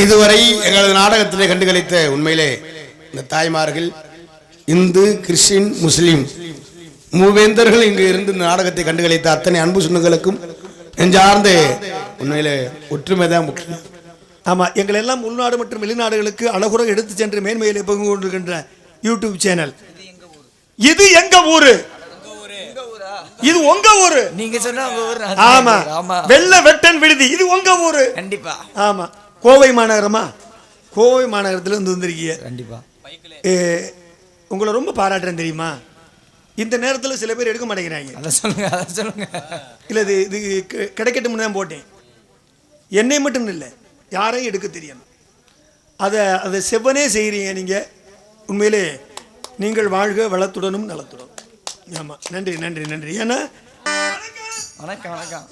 இதுவரை எங்களது நாடகத்திலே கண்டுகளித்த உண்மையிலே இந்த தாய்மார்கள் இந்து கிறிஸ்டின் முஸ்லிம் மூவேந்தர்கள் இங்கு இருந்து இந்த நாடகத்தை கண்டுகளித்த அத்தனை அன்பு சொந்தங்களுக்கும் நெஞ்சார்ந்த உண்மையிலே ஒற்றுமை தான் முக்கியம். ஆமா, எங்கள் எல்லாம் உள்நாடு மற்றும் வெளிநாடுகளுக்கு அழகுற எடுத்து சென்று மேன்மையிலே பங்கு கொண்டிருக்கின்ற யூடியூப் சேனல். இது எங்க ஊரு, இது உங்க ஊரு. நீங்க சொன்ன உங்க ஊரு. ஆமா, வெள்ள வெட்டன் விடுதி இது உங்க ஊரு. கண்டிப்பா. ஆமா, கோவை மாநகரமா? கோவை மாநகரத்துல இருந்து வந்திருக்கீங்க. கண்டிப்பா. உங்களை ரொம்ப பாராட்டுறேன் தெரியுமா. இந்த நேரத்தில் சில பேர் எடுக்க மாட்டேங்கிறாங்க. அதை சொல்லுங்க, அதை சொல்லுங்க. இல்லை, இது கிடைக்கட்டும்னு தான் போட்டேன். என்னை மட்டும் இல்லை, யாரையும் எடுக்க தெரியணும். அதை செவ்வனே செய்கிறீங்க நீங்கள். உண்மையிலே நீங்கள் வாழ்க வளத்துடனும் நலத்துடனும். ஆமாம், நன்றி நன்றி நன்றி. ஏன்னா வணக்கம் வணக்கம்.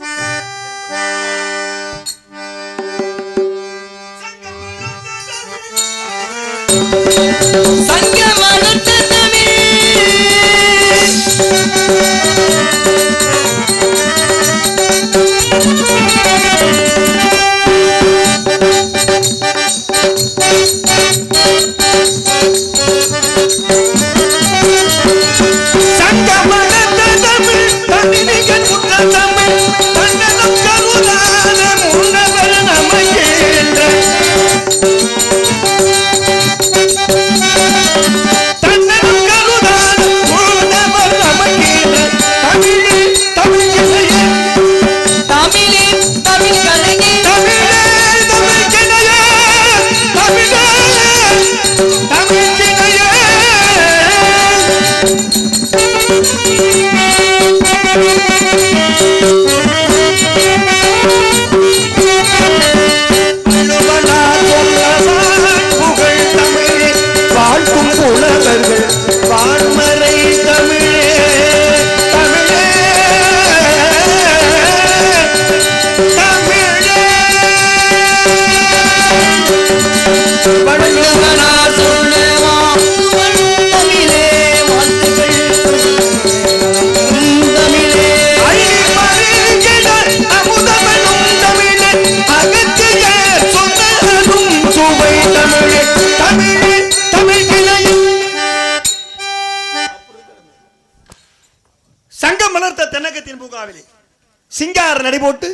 சிங்கார நடைபோட்டு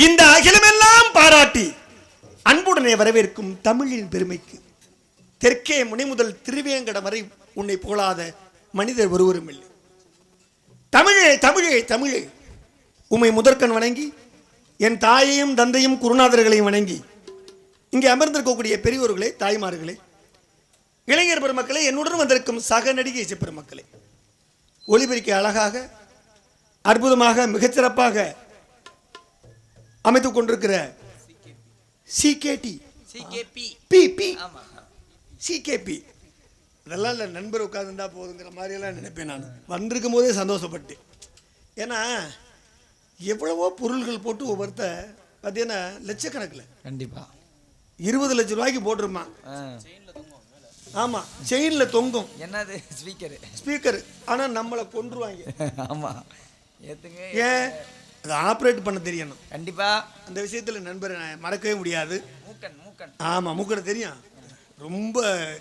இந்த அகிலமெல்லாம் பாராட்டி அன்புடனே வரவேற்கும் தமிழின் பெருமைக்கு தெற்கே முனை முதல் திருவேங்கடம் வரை உன்னை புகழாத மனிதர் ஒருவரும் இல்லை. தமிழே தமிழே தமிழே, உம்மை முதற்கண் வணங்கி என் தாயையும் தந்தையும் குருநாதர்களையும் வணங்கி இங்கே அமர்ந்திருக்கக்கூடிய பெரியோர்களே, தாய்மார்களே, இளைஞர் பெருமக்களே, என்னுடன் வந்திருக்கும் சக நடிகை பெருமக்களே, ஒளிபெருக்கி அழகாக அற்புதமாக மிகச்சிறப்பாக அமைத்துக் கொண்டிருக்கிற சிகேபி அதெல்லாம் இல்லை, நண்பர் உட்கார்ந்துருந்தா போதுங்கிற மாதிரியெல்லாம் நினைப்பேன். நான் வந்திருக்கும் போதே சந்தோஷப்பட்டேன். ஏன்னா எவ்வளவோ பொருள்கள் போட்டு ஒவ்வொருத்த பார்த்தீங்கன்னா லட்சக்கணக்கில், கண்டிப்பா 20 லட்சம் ரூபாய்க்கு போட்டிருமா. ஆமா, செயின்ல தொங்கும். என்னது? ஸ்பீக்கர். ஆனா நம்மளை கொன்றுவாங்க. ஆமா, ஏன் அதை ஆப்ரேட் பண்ண தெரியணும். கண்டிப்பா அந்த விஷயத்துல நண்பரை மறக்கவே முடியாது. ஆமா, மூக்கனை தெரியும். ரொம்ப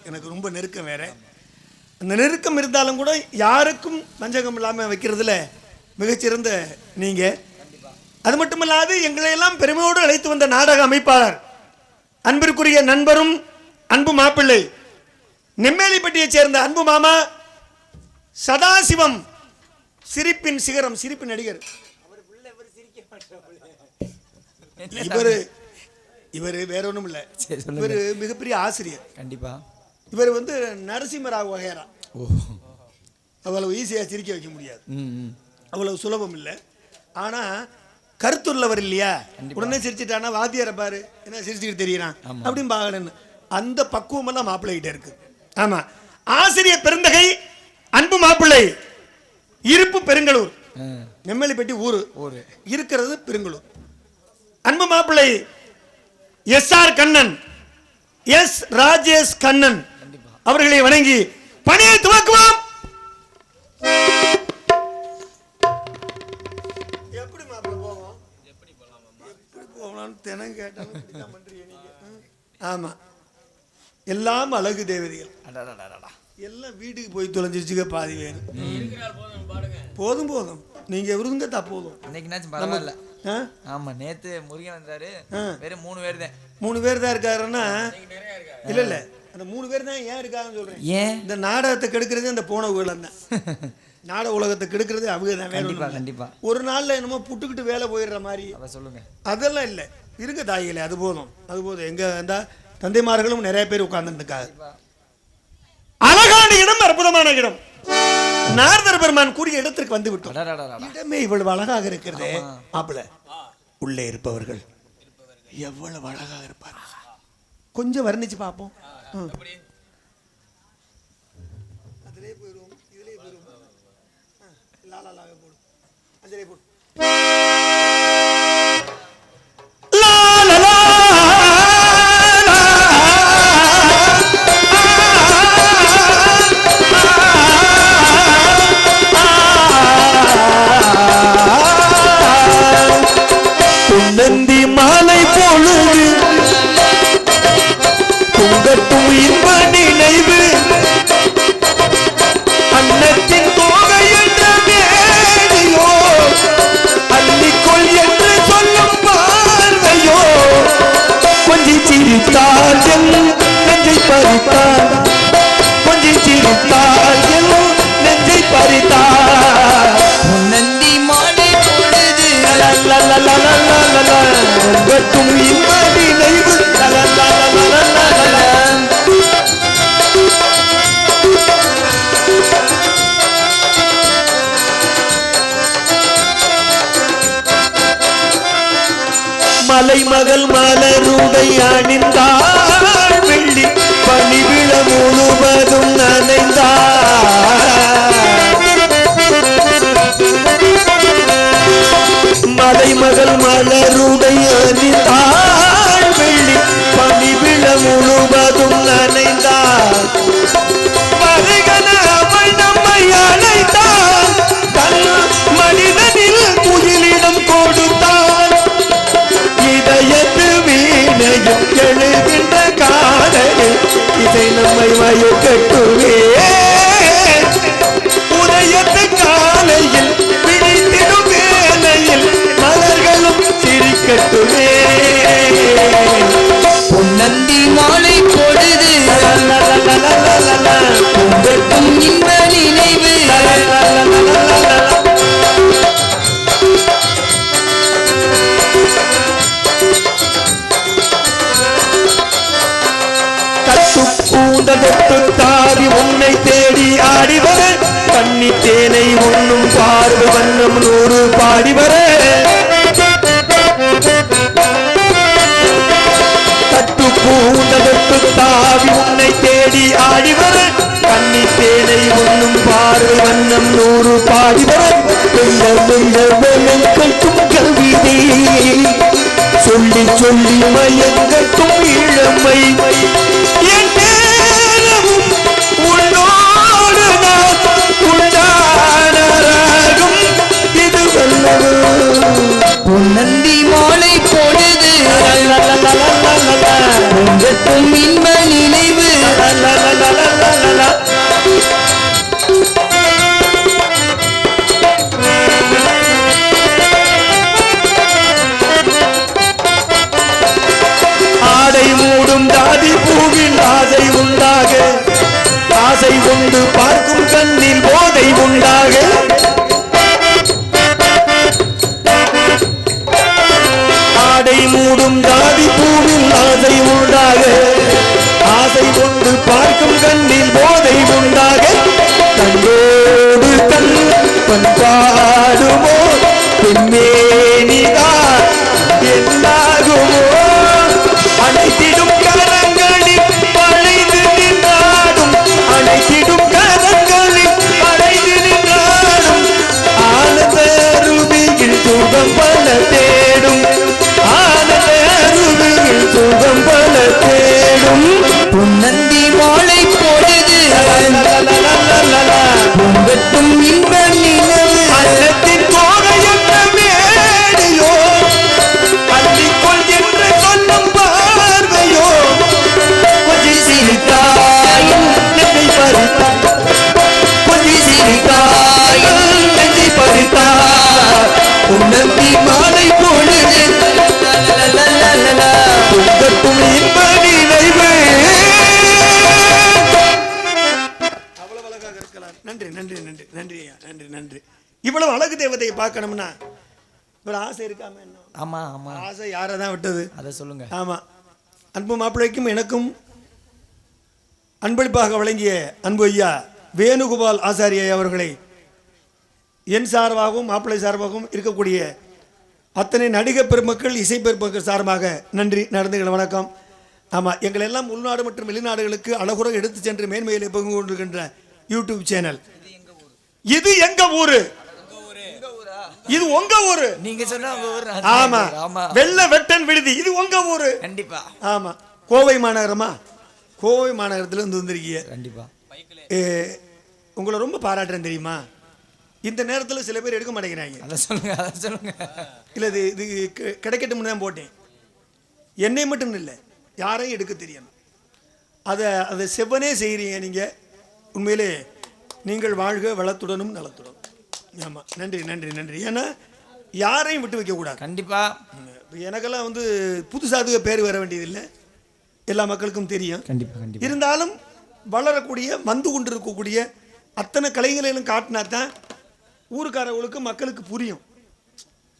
எனக்கு ரொம்ப நெருக்கம். வேற அந்த நெருக்கம் இருந்தாலும் கூட யாருக்கும் வஞ்சகம் இல்லாம வைக்கிறதுல மிகச்சிறந்த நீங்க. அது மட்டுமல்லாது எங்களை எல்லாம் பெருமையோடு அழைத்து வந்த நாடக அமைப்பாளர் அன்பிற்குரிய நண்பரும் அன்பு மாப்பிள்ளை நெம்மேலிப்பட்டியை சேர்ந்த அன்பு மாமா சதாசிவம், சிரிப்பின் சிகரம், சிரிப்பின் நடிகர். இவர் வேற ஒன்றும் இல்லை, இவர் மிகப்பெரிய ஆசிரியர். கண்டிப்பா இவர் நரசிம்மராவ் வகைரா. அவ்வளவு ஈஸியாக சிரிக்க வைக்க முடியாது, அவ்வளவு சுலபம் இல்லை. ஆனா கருத்துள்ளவர் இல்லையா, உடனே சிரிச்சுட்டானா வாத்தியாரை பாரு என்ன சிரிச்சுக்கிட்டு தெரியறான் அப்படின்னு பார்க்கலன்னு அந்த பக்குவமெல்லாம் மாப்பிள்ளைகிட்ட இருக்கு. ஆமா, ஆசிரியர் பெருந்தகை அன்பு மாப்பிள்ளை, இருப்பு பெருங்களூர், நெம்மேலிப்பட்டி ஊரு இருக்கிறது பெருங்களூர். அன்பு மாப்பிள்ளை SR கண்ணன், எஸ் ராஜேஷ் கண்ணன் அவர்களை வணங்கி பணியை துவக்குவோம். எப்படி மாப்பிள்ளை போவோம், எப்படி போகலாம்னு தினம் கேட்டாலும் பண்றீங்க நீங்க. ஆமா, எல்லாம் அழகு தேவதைகள். அடடடடடா. எல்லாம் வீட்டுக்கு போய் தொலைஞ்சிருச்சுக்க பாதி பேர். போதும் போதும், நீங்க விருதுங்கத்தா போதும். இன்னைக்குனாச்சும் பரவாயில்ல. ஆமா, நேத்து முருகன் வந்தாரு, வெறும் 3 பேர் தான். 3 பேர் தான் இருக்காருன்னா இல்ல இல்ல, அந்த 3 பேர் தான் ஏன் இருக்காங்கன்னு சொல்றேன். ஏன் இந்த நாடகத்தை கெடுக்கிறது அந்த போன உலகம் தான். நாடக உலகத்தை கெடுக்கிறது அவங்க தான். கண்டிப்பா கண்டிப்பா. ஒரு நாள்ல என்னமோ புட்டுக்கிட்டு வேலை போயிடுற மாதிரி சொல்லுங்க. அதெல்லாம் இல்லை, இருங்க தாய்களே, அது போதும் அது போதும். எங்க இந்த தந்தைமார்களும் நிறைய பேர் உட்கார்ந்துருக்காங்க. அழகான இடம், அற்புதமான இடம். நாரதர் பெருமான் கூறிய இடத்திற்கு வந்து விட்டோம். இடமே இவ்வளவு அழகாக இருக்கிறது. மாப்பிள்ள, உள்ளே இருப்பவர்கள் எவ்வளவு அழகாக இருப்பார், கொஞ்சம் வர்ணிச்சு பார்ப்போம். அதிலே போயிடும், இதிலே போயிடும். லாலாலாக போடும், அதிலே போடும். நந்தி மாலை பொழுது பொங்கட்டும் இன்ப நினைவு, அன்னத்தின் தோகை என்ற மேடையோ, அள்ளிக்கொள் என்று சொல்லும் பார்வையோ, கொஞ்சி சிரித்தால் என் நெஞ்சை பறித்தார், கொஞ்சி சிரித்தால் என் நெஞ்சை பறித்தார். நந்தி மாலை பொழுது பொங்கட்டும் இன்ப நினைவு, மலைமகள் மலருடை அணிந்தாள், வெள்ளி பனிவிழ முழுவதும் நனைந்தாள். மலைமகள் மலருடை அணிந்தாள், வெள்ளி பனிவிழ முழுவதும் நனைந்தாள். வருகன அவள் நம்மை அழைத்தாள், தன் மனிதனில் குயிலிடம் கொடுத்தாள். இதயத்து வீணையும் எழுகின்ற காலையில் இதை நம்மை மயக்கட்டுவே, உதயத்து காலையில் விழித்திடும் வேலையில் மலர்களும் சிரிக்கட்டுமே. பொன்னந்தி மாலை பொழுது பொங்கட்டும் இன்ப நினைவு, பூந்ததொட்டு தாவி உன்னை தேடி ஆடிவர, கண்ணி தேனை உண்ணும் பார்வை வண்ணம் 100 பாடிவர, தட்டு பூந்ததொட்டு தாவி உன்னை தேடி ஆடிவர, கண்ணி தேனை உண்ணும் பார்வை வண்ணம் 100 பாடிவர, மெல்ல மெல்ல வெளுக்கட்டும் கவிதை, சொல்லி சொல்லி மயங்கட்டும் இளமை, உள்ளோடு நான் உண்டானராகும் இது வல்லவோ. பொன்னந்தி மாலை பொழுது பொங்கட்டும் இன்ப நினைவு, ஆடை மூடும் தாதி பூவின் ஆசை உண்டாக, ஆசை கொண்டு பார்க்கும் கண்ணில் போதை உண்டாக, ஆடை மூடும் தாதி பூவில் ஆசை உண்டாக, ஆசை கொண்டு பார்க்கும் கண்ணில் போதை உண்டாக, கண்ணோடு கண் பண்பாடுமோ பெண்மேனிதான் என்னாகுமோ, அனைத்திடும் கரங்களில் பழைந்து நின்றாடும், அனைத்திடும் கரங்களில் பழைந்து நின்றாடும், ஆனந்த அருவியில் சுகம் பல தேடும், ஆனந்த அருவியில் சுகம் பல தேடும். பொன்னந்தி மாலை பொழுது பொங்கட்டும் இன்ப நினைவு, அன்னத்தின் தோகை என்ற மேடையோ, அள்ளிக்கொள் என்று சொல்லும் பார்வையோ, பார்க்கணும்னா ஒரு ஆசை இருக்காம என்ன? ஆமா ஆமா, ஆசை யாரை தான் விட்டது? அதை சொல்லுங்க. ஆமா, அன்பு மாப்பிள்ளைக்கும் எனக்கும் அன்பளிப்பாக வழங்கிய அன்பு ஐயா வேணுகோபால் ஆசாரியை அவர்களை என் சார்பாகவும் மாப்பிள்ளை சார்பாகவும் இருக்கக்கூடிய அத்தனை நடிகர் பெருமக்கள், இசை பெருமக்கள் சார்பாக நன்றி, நடந்துகிற வணக்கம். ஆமாம், எங்கள் எல்லாம் உள்நாடு மற்றும் வெளிநாடுகளுக்கு அழகுற எடுத்து சென்று மேன்மையிலே பங்கு கொண்டிருக்கின்ற யூடியூப் சேனல். இது எங்க ஊரு, இது உங்க ஊரு. நீங்க சொன்ன உங்க ஊரு. ஆமா, வெள்ள வெட்டன் விடுதி, இது உங்க ஊரு. கண்டிப்பா. ஆமா, கோவை மாநகரமா? கோவை மாநகரத்துல இருந்து வந்திருக்கீங்க. கண்டிப்பா. உங்களை ரொம்ப பாராட்டுறேன் தெரியுமா. இந்த நேரத்தில் சில பேர் எடுக்க மாட்டேங்கிறாங்க. அதை சொல்லுங்க, அதை சொல்லுங்க. இல்லை, இது கிடைக்கட்டும்னு தான் போட்டேன். என்னை மட்டும் இல்லை, யாரையும் எடுக்க தெரியணும். அதை செவ்வனே செய்கிறீங்க நீங்கள். உண்மையிலே நீங்கள் வாழ்க வளத்துடனும் நலத்துடனும். ஆமாம், நன்றி நன்றி நன்றி. ஏன்னா யாரையும் விட்டு வைக்கக்கூடாது. கண்டிப்பாக. எனக்கெல்லாம் புதுசாக பேர் வர வேண்டியதில்லை, எல்லா மக்களுக்கும் தெரியும். கண்டிப்பாக கண்டிப்பாக. இருந்தாலும் வளரக்கூடிய வந்து கொண்டு இருக்கக்கூடிய அத்தனை கலைஞர்களும் காட்டினா தான் ஊருக்காரர்களுக்கு மக்களுக்கு புரியும்.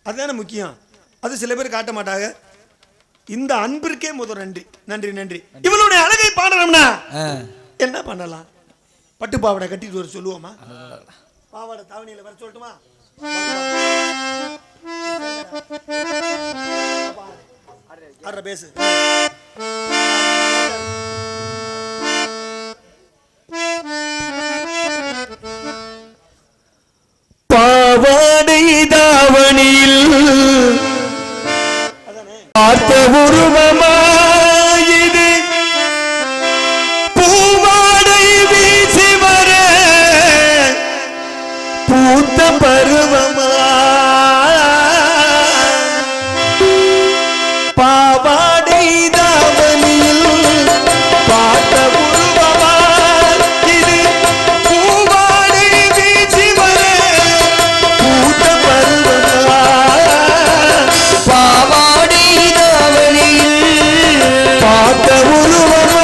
அதுதானே முக்கியம். அது சில பேர் காட்ட மாட்டாங்க. இந்த அன்பிற்கே முதல் நன்றி நன்றி நன்றி. இவளுடைய அழகை பாடணும்னா என்ன பண்ணலாம்? பட்டு பாவாடை கட்டிட்டு வர சொல்லுவோமா? பாவாடை தாவணியில வர சொல்லட்டுமா? பேசு. பாவாடை தாவணியில் பார்த்த உருவமாயிது, பூவாடை வீசி வர பூத்த பருவமா, பாவாடை தாவணியில் பார்த்த உருவமா இது, பூவாடை வீசி வர பூத்த பருவமா, பாவாடை தாவணியில் பார்த்த உருவமா.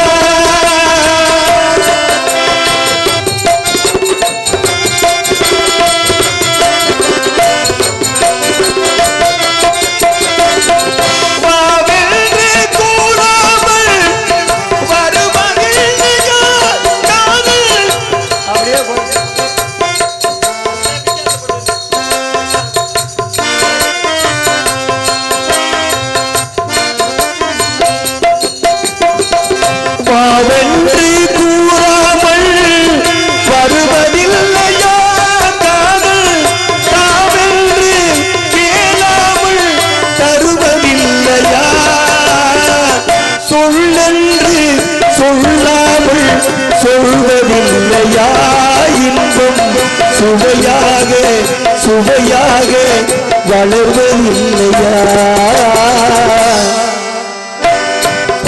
சொல்வதில்லையா இன்பம் சுவையாக சுவையாக வளர்வதில்லையா,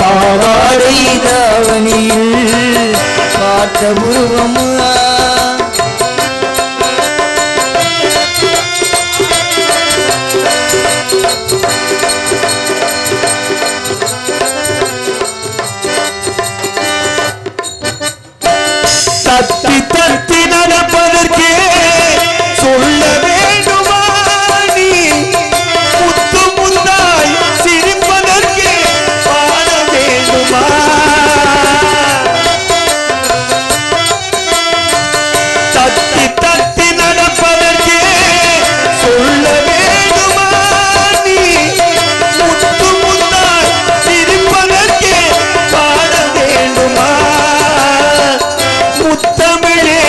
பாவாடை தாவணியில் பார்த்த உருவமா. தத்தி தத்தி நடப்பதற்கே சொல்ல வேண்டுமா நீ, முத்து முந்தாய் சிரிப்பதற்கே பாட வேண்டுமா, தத்தி தத்தி நடப்பதற்கே சொல்ல வேண்டுமா நீ, முத்து முந்தாய் சிரிப்பதற்கே பாட வேண்டுமா, முத்தமிழே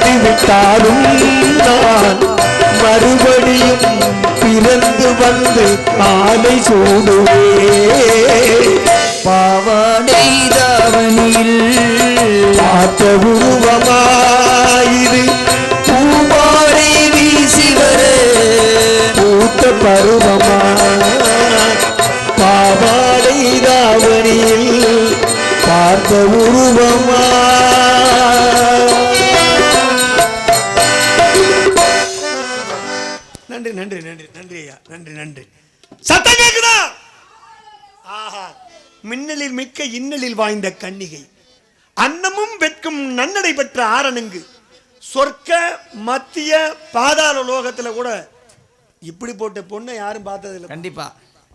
இறந்து விட்டாலும் நான் மறுபடியும் பிறந்து வந்து ஆலை சூடுவே. பாவாடை தாவணியில் பார்த்த உருவமாயிரு பூவாடை வீசி வர பூத்த பருவமா. பாவாடை தாவணியில் பார்த்த உருவமா. நன்றி நன்றி நன்றி நன்றி ஐயா, நன்றி நன்றி. சத்தம் கேக்குதா? ஆஹா, மின்னலில் மிக்க இன்னலில் வாய்ந்த கன்னிகை, அன்னமும் வெட்கும் நன்னடை பெற்ற ஆரணங்கு, சொர்க்க மத்திய பாதாள லோகத்துல கூட இப்படி போட்ட பொண்ணை யாரும் பார்த்தது இல்லை. கண்டிப்பா.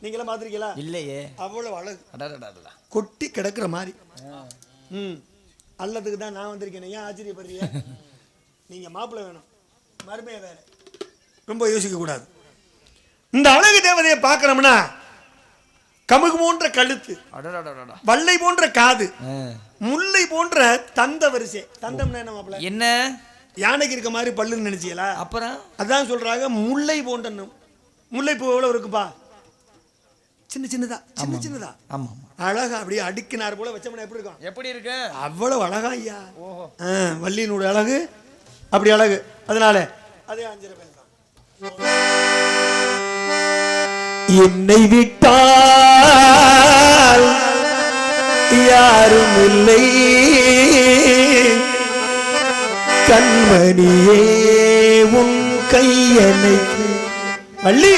நீங்களாம் பார்த்திருக்கீங்களா? இல்லையே. அவ்வளவு அழகு, அடடடடடா. கொட்டி கிடக்குற மாதிரி. அல்லதுக்கு தான் நான் வந்திருக்கேன். ஏன் ஆச்சரியப்படுறீங்க? நீங்க மாப்பிள்ளை வேணும், மருமையை வேற. ரொம்ப யோசிக்க கூடாது. இந்த அழகு தேவதையை பார்க்கிறோம்னா கமுகு போன்ற கழுத்து, அடடடடடா. வல்லை போன்ற காது, முல்லை போன்ற தந்த வரிசை. தந்தம்னா என்ன மாப்பிள்ளை? என்ன யானைக்கு இருக்க மாதிரி பல்லுன்னு நினைச்சீங்களா? அப்புறம் அதான் சொல்றாங்க முல்லை போன்ற. முல்லை பூ எவ்வளவு இருக்குப்பா? சின்ன சின்னதா, சின்ன சின்னதா. ஆமா அழகா அப்படியே அடுக்கினார் போல வச்சோம்னா எப்படி இருக்கும்? எப்படி இருக்கு? அவ்வளவு அழகா ஐயா. வள்ளியினுடைய அழகு அப்படி அழகு. அதனால அதே 5 பேர் என்னை விட்டால் யாரும் இல்லை கண்மணியே உன் கையணைக்கு. வள்ளி,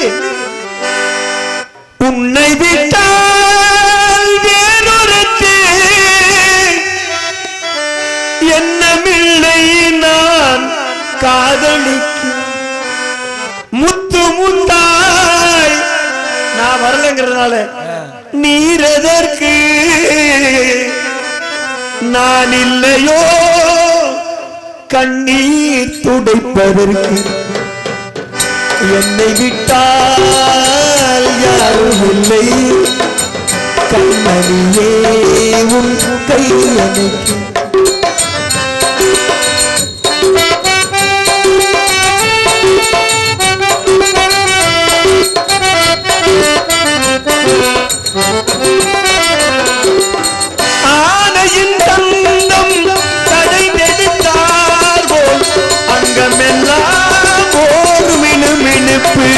உன்னை விட்டால் வேறொருத்தி எண்ணமில்லை நான் காதலிக்கு. முத்து முத்தாய் நான் வரலங்கிறதுனால நீரதற்கு நான் இல்லையோ கண்ணீர் துடைப்பதற்கு. என்னை விட்டால் யாரும் இல்லை கண்மணியே உன் கையணைக்கு. ஆனையின் தந்தம் தடை நெடுத்தார் போல் அங்கமெல்லாம் ஓர் மினுமினுப்பு.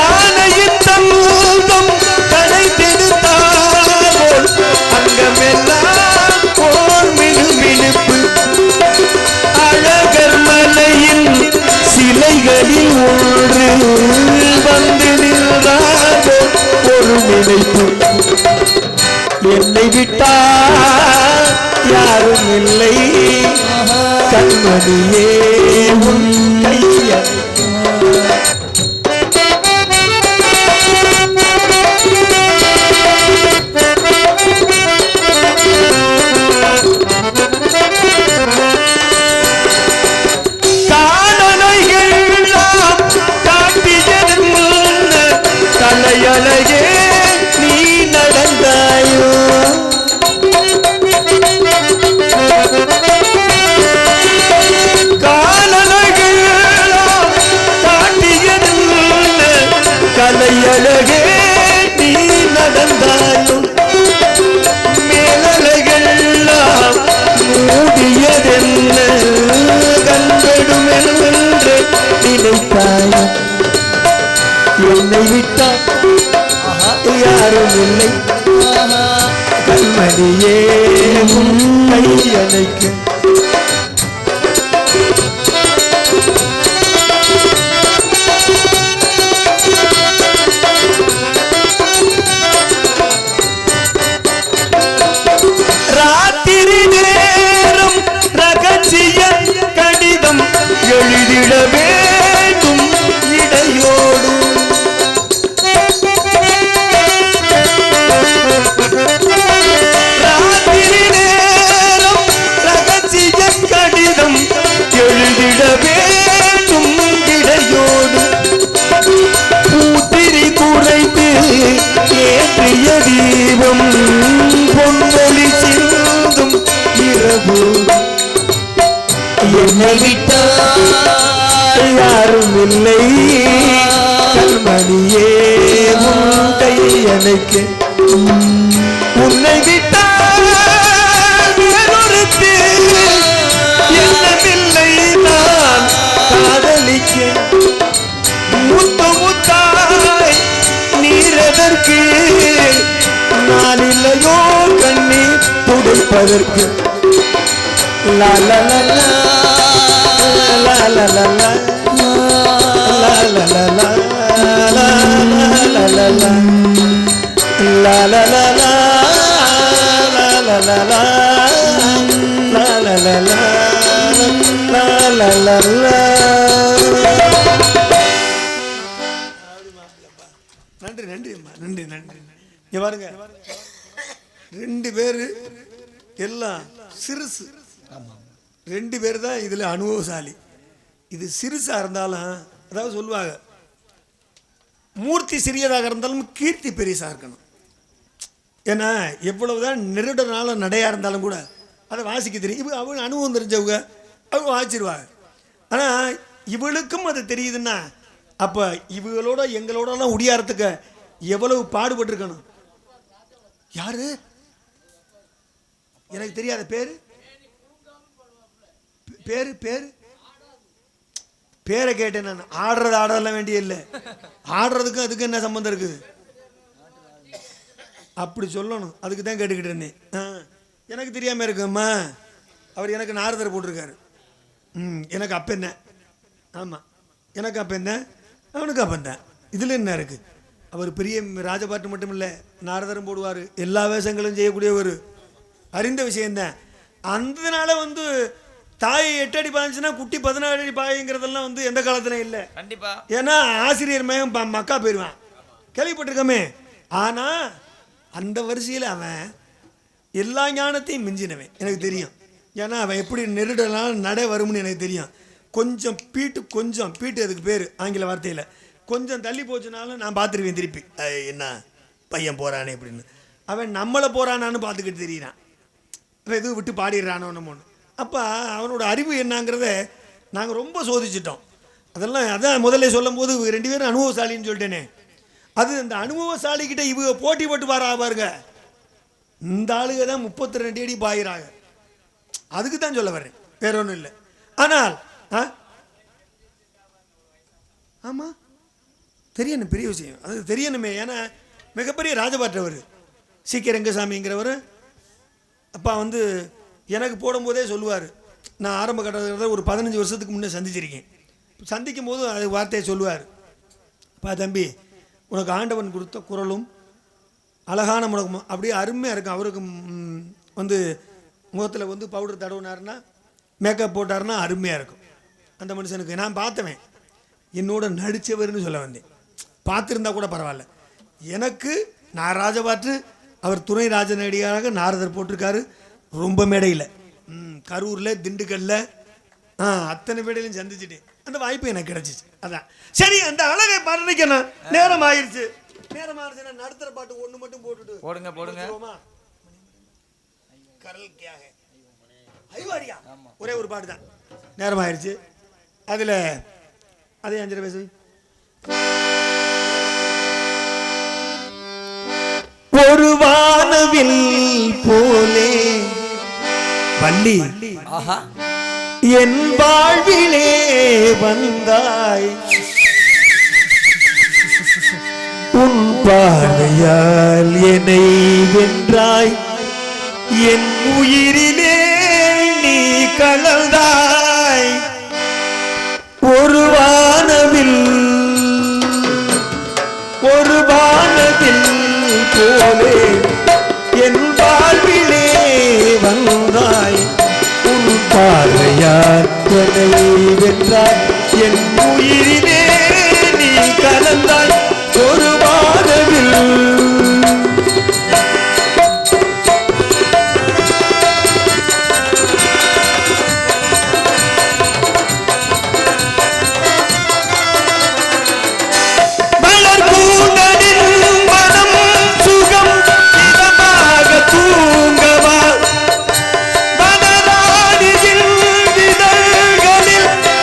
ஆனையின் தந்தம் தடை நெடுத்தார் போல் அங்கமெல்லாம் ஓர் மினுமினுப்பு. அழகர் மலையின் சிலைகளில் ஒன்று வந்து நின்றாரோ ஒரு நினைப்பு. என்னை விட்டால் யாரும் இல்லை கண்மணியே உன் கைய. தலையழகே நீ நடந்தாயோ. காலழகெல்லாம் காட்டியது கலையழகே நீ நடந்தாயோ. மேலழகெல்லாம் மூடியதென்ன கண்டடுமென்று நினைத்தாயோ. என்னை விட்டால் யாரும் இல்லை கண்மணியே உன் கையணைக்கு. ராத்திரி நேரம் ரகசிய கடிதம் எழுதிட வேண்டும் இடையோடு. ராத்திரி நேரம் ரகசிய இல்லை கண்மணியே உன் கை எனக்கு உன்னை விட்டால் வேறொருத்தி என்னமில்லை நான் காதலிக்க முத்து முத்தாய் நீரதற்கு நான் இல்லையோ கண்ணீர் துடைப்பதற்கு லா லா லா லா லா லா லா லா நன்றி நன்றி அம்மா நன்றி நன்றி. இங்க பாருங்க, ரெண்டு பேரு எல்லாம் சிறுசு, ரெண்டு பேர் தான் இதுல அனுபவசாலி. இது சிறுசா இருந்தாலும், அதாவது சொல்லுவாங்க, மூர்த்தி சிறியதாக இருந்தாலும் கீர்த்தி பெரியசா இருக்கணும். ஏன்னா எவ்வளவுதான் நெருடனால நடையா இருந்தாலும் கூட அதை வாசிக்க தெரியும். இவங்க அவங்க அனுபவம் தெரிஞ்சவங்க அவங்க வாசிடுவாங்க. ஆனால் இவளுக்கும் அது தெரியுதுன்னா அப்போ இவங்களோட எங்களோடலாம் உடியாரத்துக்கு எவ்வளவு பாடுபட்டுருக்கணும். யாரு எனக்கு தெரியாத பேரு பேரு பேரு பேரை கேட்டேன் நான். ஆடுறது ஆடலாம் வேண்டிய இல்லை, ஆடுறதுக்கும் அதுக்கு என்ன சம்பந்தம் இருக்குது அப்படி சொல்லணும். அதுக்கு தான் கேட்டுக்கிட்டு இருந்தேன். எனக்கு தெரியாமல் இருக்கும்மா. அவர் எனக்கு நாரதர் போட்டிருக்காரு. எனக்கு அப்போ என்ன, ஆமாம் எனக்கு அப்போ என்ன, அவனுக்கு அப்போ தான். இதில் என்ன இருக்குது? அவர் பெரிய ராஜபாட்டு மட்டும் இல்லை, நாரதரும் போடுவார், எல்லா வேஷங்களும் செய்யக்கூடியவர், அறிந்த விஷயந்தான். அதனால தாய் 8 அடி பாய்ச்சுன்னா குட்டி 14 அடி பாய்ங்கிறதெல்லாம் எந்த காலத்துலையும் இல்லை. கண்டிப்பா. ஏன்னா ஆசிரியர் மயம் மக்கா போயிடுவான், கேள்விப்பட்டிருக்கமே. ஆனால் அந்த வரிசையில் அவன் எல்லா ஞானத்தையும் மிஞ்சினவன் எனக்கு தெரியும். ஏன்னா அவன் எப்படி நெருடலாம் நடை வரும்னு எனக்கு தெரியும். கொஞ்சம் பீட்டு அதுக்கு பேர் ஆங்கில வார்த்தையில் கொஞ்சம் தள்ளி போச்சுனாலும் நான் பார்த்துருவேன் திருப்பி, என்ன பையன் போகிறானே அப்படின்னு. அவன் நம்மளை போகிறானான்னு பார்த்துக்கிட்டு தெரியிறான், அவன் எதுவும் விட்டு பாடிடுறானோ ஒன்று. அப்போ அவனோட அறிவு என்னங்கிறத நாங்கள் ரொம்ப சோதிச்சிட்டோம். அதெல்லாம் அதான் முதல்ல சொல்லும் போது 2 பேரும் அனுபவசாலின்னு சொல்லிட்டேனே. அது அந்த அனுபவசாலிக்கிட்ட இவங்க போட்டி போட்டு பாருங்க. இந்த ஆளுக தான் 32 அடி பாயிறாங்க. அதுக்கு தான் சொல்ல வர்றேன், வேற ஒன்றும் இல்லை. ஆனால் ஆமாம் தெரியணும், பெரிய விஷயம் அது தெரியணுமே. ஏன்னா மிகப்பெரிய ராஜபாற்றவர் சீக்கிய ரங்கசாமிங்கிறவர். அப்பா எனக்கு போடும்போதே சொல்லுவார். நான் ஆரம்ப கட்டத்தில் ஒரு 15 வருஷத்துக்கு முன்னே சந்திச்சிருக்கேன். சந்திக்கும் போது அது வார்த்தையை சொல்லுவார், பா தம்பி உனக்கு ஆண்டவன் கொடுத்த குரலும் அழகான முழக்கமும் அப்படியே அருமையாக இருக்கும். அவருக்கு முகத்தில் பவுடர் தடவினார்னா மேக்கப் போட்டார்னா அருமையாக இருக்கும் அந்த மனுஷனுக்கு. நான் பார்த்தவன், என்னோட நடித்தவர்னு சொல்ல வந்தேன். பார்த்துருந்தா கூட பரவாயில்ல. எனக்கு நான் ராஜபாற்று, அவர் துணை ராஜநடிகராக நாரதர் போட்டிருக்காரு. ரொம்ப மேடையில், கரூரில், திண்டுக்கல்ல, அத்தனை மேடையிலையும் சந்திச்சுட்டேன். அந்த வாய்ப்பு எனக்கு கிடைச்சிச்சு. அதான் சரி. அந்த அழகை பரணிக்கணும். நேரம் ஆயிடுச்சு. நடுத்தர பாட்டு ஒன்று மட்டும் போட்டுட்டு போடுங்க. ஒரே ஒரு பாட்டு தான். நேரம் ஆயிடுச்சு. அதில் அதே 5 வயசு ஒரு வானவில் போலே வள்ளி என் வாழ்விலே வந்தாய், உன் பார்வையால் என்னை வென்றாய், என் உயிரிலே நீ கலந்தாய். ஒரு வானவில் போலே என் வாழ்விலே வந்தாய், உன் பார்வையால் என்னை வென்றாய், என் உயிரிலே நீ கலந்தாய். ஒரு வானவில்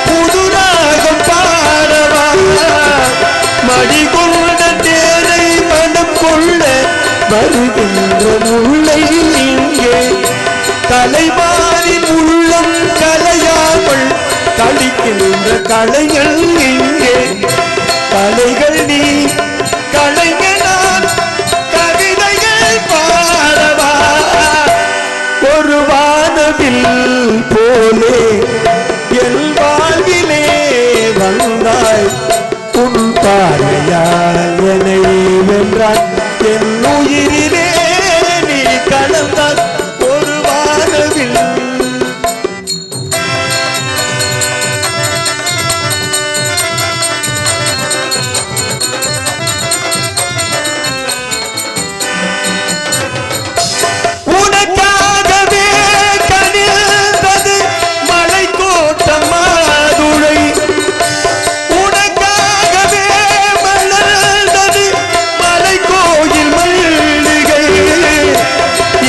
புதுராகம் பாடவா மடிகொண்ட தேரை மனம் கொள்ள வருகின்ற முல்லை இங்கே கலைமாரின் உள்ளம் கலையாமல் கழிக்கின்ற கலைகள் இங்கே கலைகள் நீ கலைஞனான் கவிதைகள் பாடவா ஒரு வானவில் போலே என் வாழ்விலே வந்தாய் உன் பார்வையால் என்னை வென்றாய் என் உயிரிலே நீ கலந்தாய் ஒரு வானவில் உனக்காகவே கனிந்தது மலை கோட்டம் மாதுளை உனக்காகவே மலர்ந்தது மலை கோயில் மல்லிகை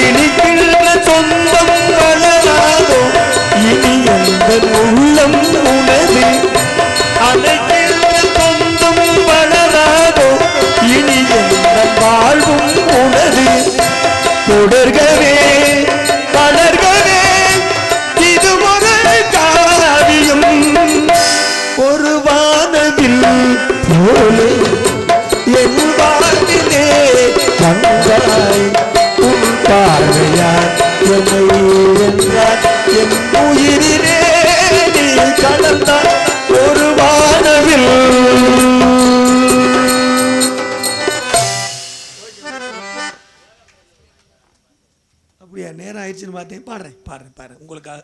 இனிக்கின்ற சொந்தம் வளராதோ இனி அந்த உள்ளம் உனது அனைக்கின்ற சொந்தம் வளராதோ இனி எந்த வாழ்வும் உனது தொடர்கவே வளர்கவே இது ஒரு காவியம் ஒரு வானவில் போலே என் வாழ்விலே வந்தாய் உன் பார்வையால் என்னை வென்றாய் என் உயிரிலே நீ கலந்தாய் ஒரு வானவில் அப்படியா நேரம் ஆயிடுச்சுன்னு பார்த்தேன் பாடுறேன் உங்களுக்காக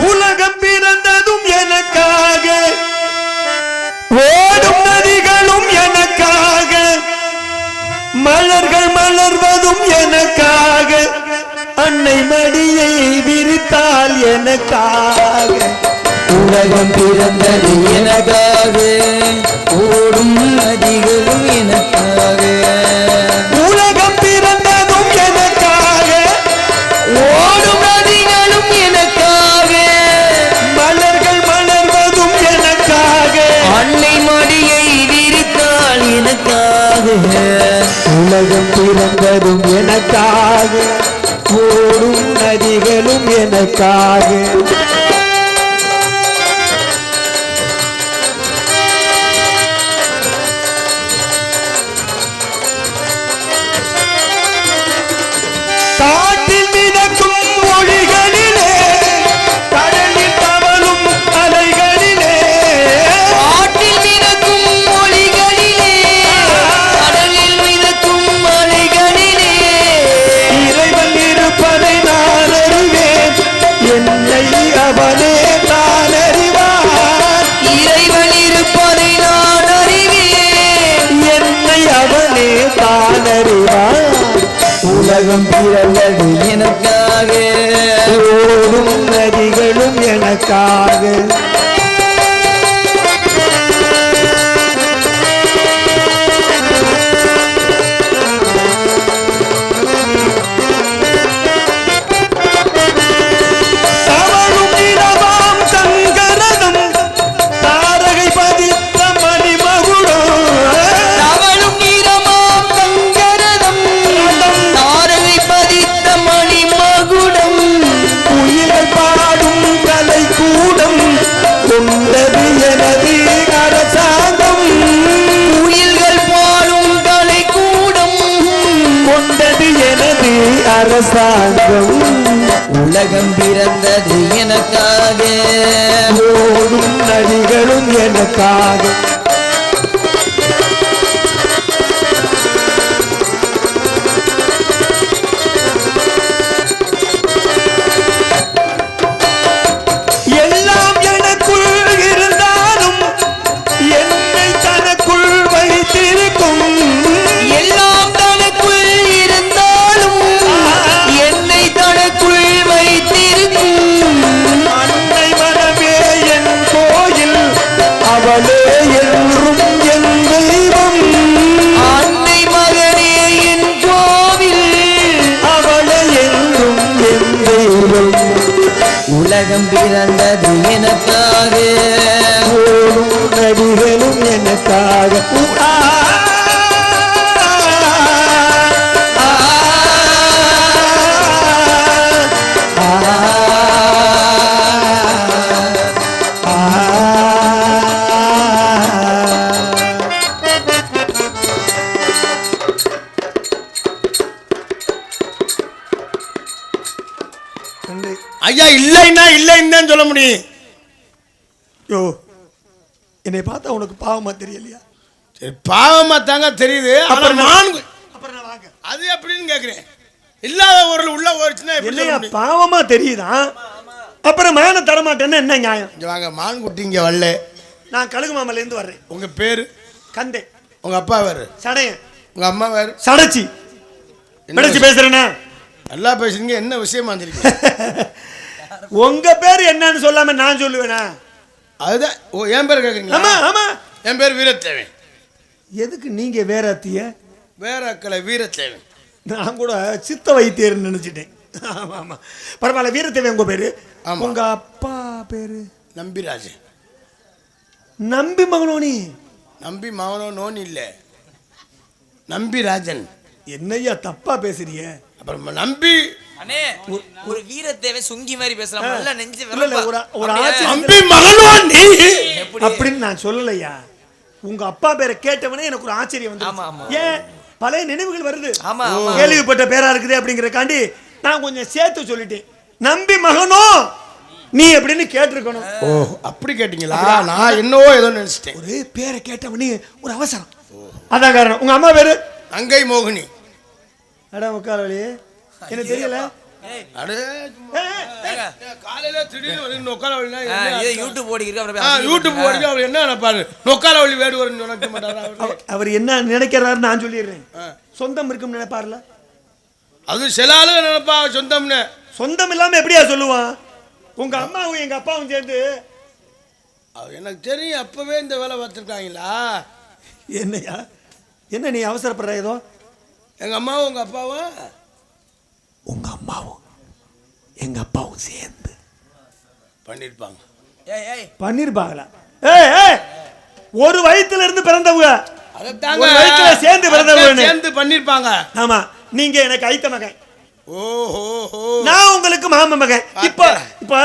உலகம் பிறந்ததும் எனக்காக ஓடும் நதிகளும் எனக்காக மலர்கள் மலர்வதும் எனக்காக அன்னை மடியை விரித்தால் எனக்காக உலகம் பிறந்தது எனக்காக ஓடும் நதிகளும் எனக்காக உலகம் பிறந்ததும் எனக்காக ஓடும் நதிகளும் எனக்காக மலர்கள் மலர்வதும் எனக்காக அன்னை மடியை விரித்தாள் எனக்காக உலகம் பிறந்ததும் எனக்காக ஓடும் நதிகளும் எனக்காக காட்டில் மிதக்கும் மொழிகளிலே கடலில் தவழும் அலைகளிலே ஆற்றில் மிதக்கும் மொழிகளிலே கடலில் மிதக்கும் மலைகளிலே இறைவன் இருப்பதை நான் அறிவேன் என்னை அவனே தான் அறிவான் இறைவன் இருப்பதை நான் அறிவேன் என்னை அவனே தான் அறிவான் உலகம் பிறந்தது எனக்காக ஓடும் நதிகளும் எனக்காக தவழும் நிலவாம் சங்கரதம் தாரகை பதித்த மணிமகுடம் தவழும் நிறமாம் சங்கரதம் தாரகை பதித்த மணிமகுடம் உயிர்கள் பாடும் கலை கூடம் கொண்டது எனது அரசாங்கம் உயிர்கள் பாடும் கலை கூடம் கொண்டது எனது அரசாங்கம் உலகம் பிறந்தது எனக்காக ஓடும் நதிகளும் எனக்காக எல்லாம் எனக்குள் இருந்தாலும் என்னை தனக்குள் வைத்திருக்கும் எல்லாம் தனக்குள் இருந்தாலும் என்னை தனக்குள் வைத்திருக்கும் அன்னை மனமே என் கோயில் அவளே என் உலகம் பிறந்தது எனக்காக ஓடும் நதிகளும் எனக்காக ஐயா இல்லைன்னு தான் சொல்ல முடியும். யோ என்னை பார்த்தா உனக்கு பாவமா தெரியலையா? சரி, பாவமா தாங்க தெரியுது. அப்புறம் அப்புறம் நான் வாங்க அது எப்படின்னு கேக்குறேன். இல்லாத ஒரு உள்ள ஓடுச்சுன்னா எப்படி சொல்ல இல்லையா? முடியும்? பாவமா தெரியுதான். அப்புறம் மகனை தரமாட்டேன்னு என்ன நியாயம்? இங்க வாங்க, மான் குட்டி இங்க வரல. நான் கழுகு மாமல இருந்து வர்றேன். உங்க பேரு? கந்தே. உங்க அப்பா வேறு? சடையன். உங்க அம்மா வேறு? சடைச்சி. பிடிச்சு பேசுறேன்னா நல்லா பேசுறீங்க. என்ன விஷயமா வந்திருக்கீங்க? உங்க பேர் என்னன்னு சொல்லாம நான் சொல்லுவேனா? அதுதான். ஓ, என் பேர் கேக்குறீங்களா? ஆமா ஆமா. என் பேர் வீரத்தேவன். எதுக்கு நீங்க வேற அத்திய? வேற அக்களை வீரத்தேவன். நான் கூட சித்த வைத்தியர்னு நினைச்சிட்டேன். ஆமா ஆமா, பரவாயில்ல. வீரத்தேவன் உங்க பேரு. ஆமா. உங்க அப்பா பேரு? நம்பிராஜன். நம்பி மகனோனி? நம்பி மகனோ நோனி இல்ல, நம்பிராஜன். என்னய்யா தப்பா பேசுறிய? அப்புறம் நம்பி அண்ணே ஒரு வீரத்தேவை சுங்கி மாதிரி பேசலாம். நல்லா நெஞ்சு இல்ல, ஒரு ஆட்சி நம்பி மகனோ நீ அப்படின்னு நான் சொல்லலையா. உங்க அப்பா பேரை கேட்டவனே எனக்கு ஒரு ஆச்சரியம் வந்து. ஆமா, ஆமா. ஏன் பழைய நினைவுகள் வருது. ஆமா, ஆமா. கேள்விப்பட்ட பேரா இருக்குது அப்படிங்கறக்காண்டி நான் கொஞ்சம் சேர்த்து சொல்லிட்டேன். நம்பி மகனோ நீ அப்படின்னு கேட்டிருக்கணும். ஓ, அப்படி கேட்டீங்களா? நான் என்னவோ ஏதோ நினைச்சிட்டேன். ஒரு பேரை கேட்டவனே ஒரு அவசரம், அதான் காரணம். உங்க அம்மா பேரு? அங்கை மோகினி. அட உட்காரவழி, எனக்கு தெரியல. அடே காலையில திடீர்னு வந்து நொக்கால வழினா யூடியூப் ஓடிக்கிறேன். யூடியூப் ஓடிக்க அவர் என்ன நினைப்பாரு? நொக்கால வழி வேடு ஒரு நினைக்க மாட்டாரா? அவர் என்ன நினைக்கிறாரு நான் சொல்லிடுறேன். சொந்தம் இருக்கும்னு நினைப்பார்ல. அது சில ஆளுங்க நினைப்பா சொந்தம்னு. சொந்தம் இல்லாம எப்படியா சொல்லுவான்? உங்க அம்மாவும் எங்க அப்பாவும் சேர்ந்து. எனக்கு தெரியும், அப்பவே இந்த வேலை பார்த்துருக்காங்களா? என்னையா என்ன நீ அவசரப்படுற? ஏதோ எங்க அம்மாவும் உங்க அப்பாவும் உங்க அம்மாவும் எங்க அப்பாவும் சேர்ந்து பண்ணிருப்பாங்க. பண்ணிருப்பாங்களா? ஒரு வயித்துல இருந்து பிறந்தவங்க. அதத்தாங்க ஒரு வயித்துல சேர்ந்து பிறந்தவங்க. சேர்ந்து பண்ணிருப்பாங்க. ஆமா, நீங்க எனக்கு ஐத்த மகன். ஓஹோ, நான் உங்களுக்கு மாம மகன். இப்ப இப்ப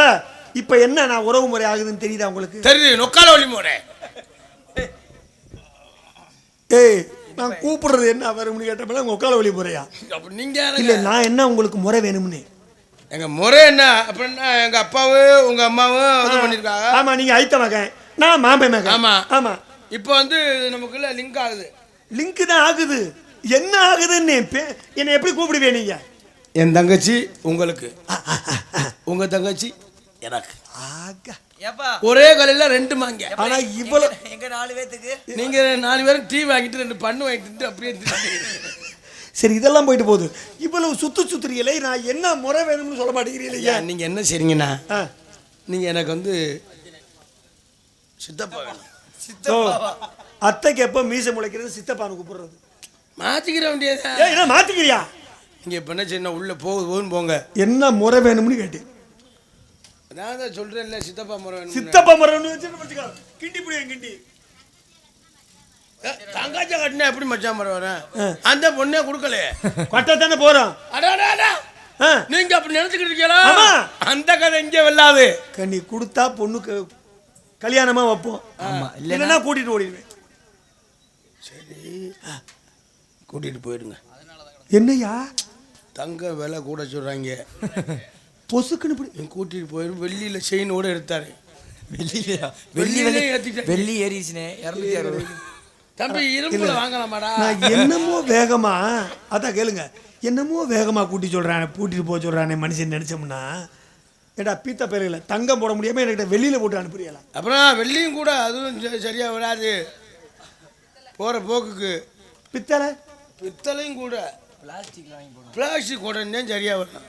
இப்ப என்ன நான் உறவு முறை ஆகுதுன்னு தெரியுதா உங்களுக்கு? தெரியுது. நொக்கால வழி முறை. ஏய், நான் கூப்பிடுறது என்ன வரும்னு கேட்டப்ப உங்க உட்கால வழி முறையா? அப்ப நீங்க இல்ல, நான் என்ன உங்களுக்கு முறை வேணும்னு. எங்க முறை என்ன அப்படின்னா, எங்க அப்பாவும் உங்க அம்மாவும் இது பண்ணிருக்காங்க. ஆமா, நீங்க ஐத்த மகன், நான் மாம மகன். ஆமா ஆமா. இப்போ வந்து நமக்குள்ள லிங்க் ஆகுது. லிங்க் தான் ஆகுது. என்ன ஆகுதுன்னு என்ன எப்படி கூப்பிடுவே நீங்க? என் தங்கச்சி உங்களுக்கு, உங்க தங்கச்சி எனக்கு. ஒரே கலையில ரெண்டு மாங்க. ஆனா இவ்வளவு எங்க 4 பேத்துக்கு நீங்க 4 பேரும் டீ வாங்கிட்டு 2 பண்ணு வாங்கிட்டு அப்படியே சரி, இதெல்லாம் போயிட்டு போகுது. இவ்வளவு சுத்துறீங்களே, நான் என்ன முறை வேணும்னு சொல்ல மாட்டேங்கிறீங்க. நீங்க என்ன செய்றீங்கன்னா, நீங்க எனக்கு வந்து சித்தப்பா வேணும். அத்தைக்கு எப்ப மீசை முளைக்கிறது சித்தப்பான்னு கூப்பிடுறது? மாத்திக்கிற வேண்டியது. என்ன மாத்திக்கிறியா? நீங்க இப்ப என்ன செய்யணும், உள்ள போகுதுன்னு போங்க. என்ன முறை வேணும்னு கேட்டேன். அதான் சொல்றேன்ல, சித்தப்பா முறை வேணும். சித்தப்பா முறை கிண்டி புடியும் கிண்டி. தங்காச்சா கட்டினா எப்படி மச்சான் முறை வரேன்? அந்த பொண்ணே கொடுக்கல. கட்ட தானே போறோம். நீங்க அப்படி நினைச்சுக்கிட்டு இருக்கீங்களா? அந்த கதை இங்கே வெல்லாது. நீ கொடுத்தா பொண்ணுக்கு கல்யாணமா வைப்போம். இல்லைன்னா கூட்டிட்டு ஓடிடுவேன். சரி, கூட்டிட்டு போயிடுங்க. என்னையா தங்க விலை கூட சொல்றாங்க. பொசுக்குன்னு கூட்டிட்டு போயிடும். வெள்ளியில செயினோட எடுத்தாரு. வெள்ளி ஏறிச்சுனே 260. தம்பி, இரும்புல வாங்கலாமாடா? நான் என்னமோ வேகமா, அதான் கேளுங்க, என்னமோ வேகமா கூட்டிட்டு போக சொல்றானே மனுஷன் நினைச்சோம்னா, ஏடா பீத்த பேருல தங்கம் போட முடியாம என்கிட்ட வெளியில போட்டு அனுப்புறீங்களா? அப்புறம் வெள்ளியும் கூட அதுவும் சரியா வராது போற போக்குக்கு. பித்தளையும் கூட பிளாஸ்டிக் உடனே சரியா வரணும்.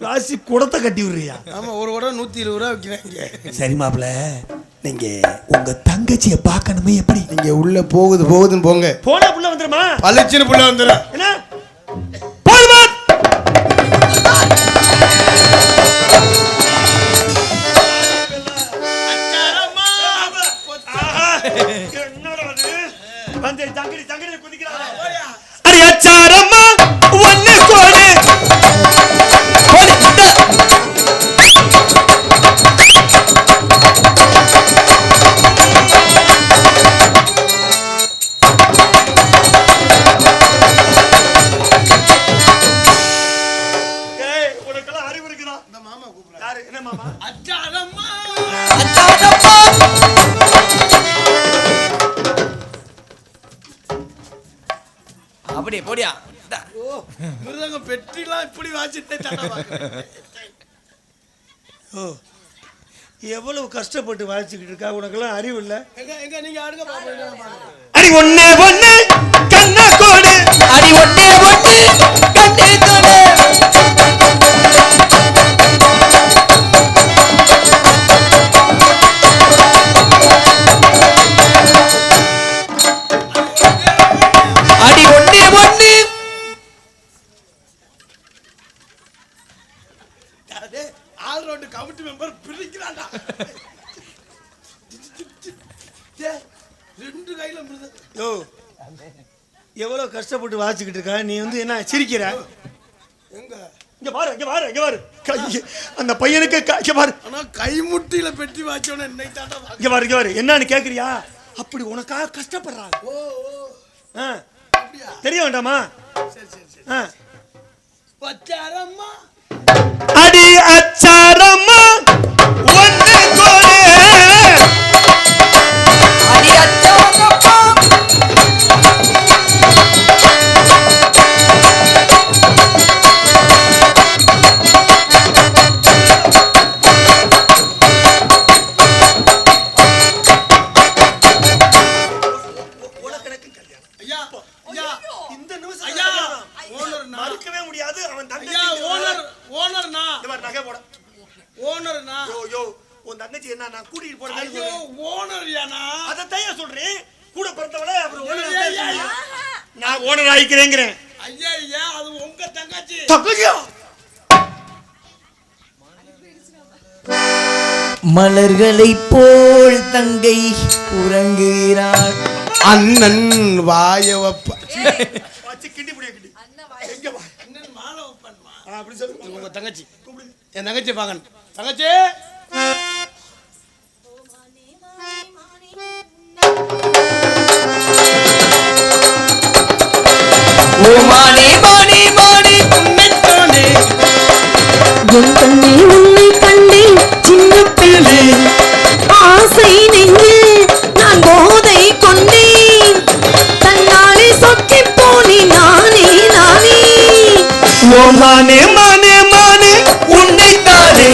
பிளாஸ்டிக் குடத்தை கட்டி விடுறியா? ஆமா, ஒரு குடம் 120 ரூபா விற்கிறாங்க. சரி மாப்பிள்ள, நீங்க உங்க தங்கச்சியை பார்க்கணுமே. எப்படி? நீங்க உள்ள போகுதுன்னு போங்க. போனா புள்ள வந்துருமா? பளிச்சுன்னு புள்ள வந்துடும். என்ன மாமா? அச்சாரம்மா அப்படியே போடியா மிருதங்க பெட்டிலாம் இப்படி வாசிட்டே ஓ எவ்வளவு கஷ்டப்பட்டு வாசிச்சுக்கிட்டு இருக்கா, உனக்கெல்லாம் அறிவு இல்லை. எங்க நீங்க ஆடுங்க பாப்போம். அடி ஒண்ணே ஒண்ணு கண்ண கோடு அடி ஒண்ணே ஒண்ணு கண்ணே கொடு அடி ஒண்ணே ஒண்ணு ஆல் ரவுண்ட் கமிட்டி மெம்பர் பிரிக்கிறான்டா. ரெண்டு கையில மிருதங்க. யோ எவ்வளவு கஷ்டப்பட்டு வாசிச்சுக்கிட்டு இருக்கா, நீ வந்து என்ன சிரிக்கிற? எங்க இங்க பாரு, இங்க பாரு, இங்க பாரு. அந்த பையனுக்கு இங்க பாரு. ஆனா கைமுட்டியில பெட்டி வாச்சவன இன்னைக்கு தாண்டா. இங்க பாரு, இங்க பாரு. என்னன்னு கேக்குறியா? அப்படி உனக்காக கஷ்டப்படுறாங்க. ஓ ஆ, அப்படியா? தெரிய வேண்டாமா? சரி சரி சரி. ஆ. அச்சாரம்மா அடி அச்சாரம்மா ஒண்ணு கோடு அடி அச்சாரம்மா ஐயா ஐயா இந்த நிமிஷம் ஐயா கல்யாணம். ஓனர் நான் மறுக்கவே முடியாது. அவன் தங்கச்சி ஐயா ஓனர் ஓனர் நான் இந்த மாதிரி நகை போட. ஓனர் நான் யோ யோ உன் தங்கச்சி என்ன நான் கூட்டிட்டு போறேன். ஐயோ ஓனர் யானா அதைத்தான் சொல்றேன். கூட பிறந்தவளே அப்புறம் ஓனர் ஐயா, ஐயா, ஐயா. நான் ஓனர் ஆயிக்கிறேங்கிறேன். ஐயா ஐயா அது உங்க தங்கச்சி. தங்கச்சியா? மலர்களைப் போல் தங்கை உறங்குகிறாள் அண்ணன் வாயவப்ப வச்சு கிண்டி புடிய கிண்டி. எங்க வா? அண்ணன் மாலை வைப்பன்மா. அப்படி சொல்லு. உங்க தங்கச்சி என் தங்கச்சி பாக்கணும். தங்கச்சி ஓ மானே மானே மானே உன்னைத்தானே என் கண்ணே உன்னை கண்டேன் சின்ன பிள்ளை ஆசை நெஞ்சில் நான் போதை கொண்டேன் தன்னாலே சொக்கி போனி நானே நானே ஓ மானே மானே மானே உன்னைத்தானே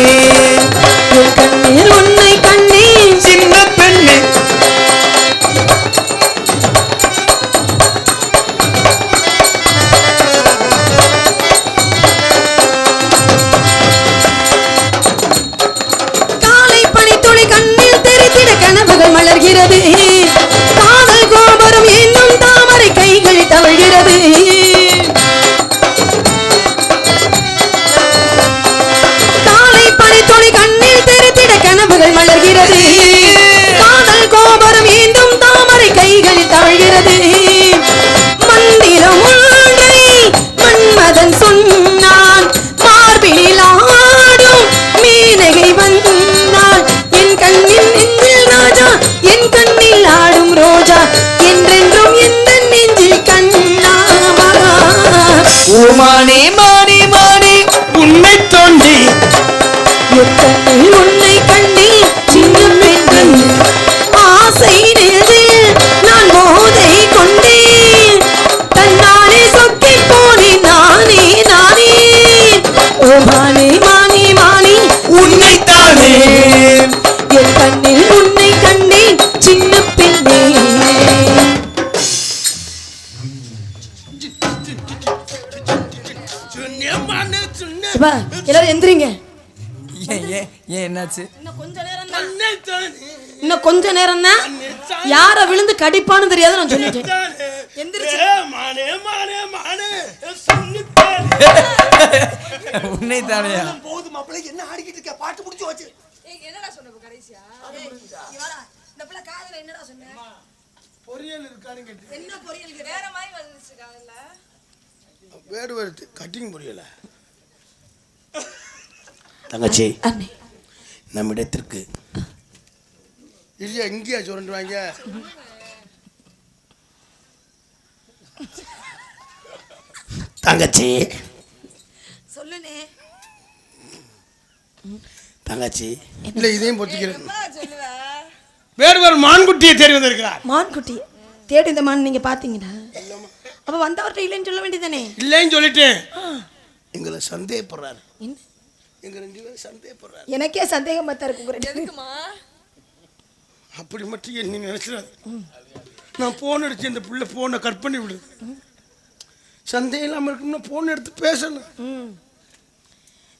என் கண்ணில் உன்னை கண்டேன் சின்ன பெண்ணே காலை பனித்துளி கண்ணில் தெரித்திட கனவுகள் மலர்கிறது காதல் கோபுரம் இன்னும் தாமரை கைகள் தவழ்கிறது காலை பனித்துளி கண்ணில் தெரித்திட கனவுகள் மலர்கிறது காதல் கோபுரம் இன்னும் தாமரை கைகள் தவழ்கிறது மந்திரம் ஒன்றை மன்மதன் சொன்னான் மார்பினில் ஆடும் மீனகை வந்தாள் என் கண்ணில் நெஞ்சில் ராஜா என் கண்ணில் ஆடும் ரோஜா என்றென்றும் எந்த நெஞ்சில் கண்ணாமா ஓ மானே மானே மானே உன்னை தோண்டி என் கண்ணில் உன்னை கண்டேன் சின்ன பெண்ணே ஆசை நெஞ்சில் நான் போதை கொண்டேன் தன்னாலே சொக்கி போனேன் நானே நானே ஓ மானே மானே மானே உன்னைத்தானே என் கண்ணில் உன்னை கண்டேன் சின்ன பெண்ணே சுண்ணேமானே சுண்ணே அப்பா, எல்லாரும் எந்திரிங்க ஏன் ஏன் ஏன் என்னாச்சு? இன்னும் கொஞ்ச நேரம் தான் உன்னைத்தானே இன்னும் கொஞ்ச நேரம் தான் யார விழுந்து கடிப்பான்னு தெரியாது நான் சொல்லிட்டேன் எந்திரிச்சு மானே மானே மானே சுண்ணித்தானே உன்னைத்தானையா? போகுது மாப்பிள்ளை என்ன ஆடிக்கிட்டு இருக்க? பாட்டு முடிச்சு வச்சு. என்னடா சொன்ன இப்ப கடைசியா? இந்த பிள்ளை காதுல என்னடா சொன்ன? பொரியல் இருக்கான்னு கேட்டு என்ன பொரியல் வேற மாதிரி வந்துச்சு காதுல. வேடு வருது கட்டிங் பொரியல. தங்கச்சி அண்ணே நம்மிடத்திற்கு இல்லையா இங்கேயா சொல்லிடுவாங்க. தங்கச்சி சொல்லுனே. தங்கச்சி இல்ல இதையும் பொத்திக்கிறேன். சொல்லுவ வேறு மான்குட்டியை தேடி வந்திருக்கிறார். மான்குட்டி தேடி இந்த மான் நீங்க பாத்தீங்களா? அப்ப வந்தவர்கிட்ட இல்லைன்னு சொல்ல வேண்டியதானே? இல்லைன்னு சொல்லிட்டேன். எங்களை சந்தேகப்படுறாரு. எங்க 2 பேரும் சந்தேகப்படுறாரு. எனக்கே சந்தேகமா தான் இருக்கு. எதுக்குமா அப்படி மட்டும் நீ நினைச்சிடாது. நான் போன் அடிச்சு இந்த பிள்ளை போனை கட் பண்ணி விடுது. சந்தேகம் இல்லாமல் இருக்கணும்னா போன் எடுத்து பேசணும்.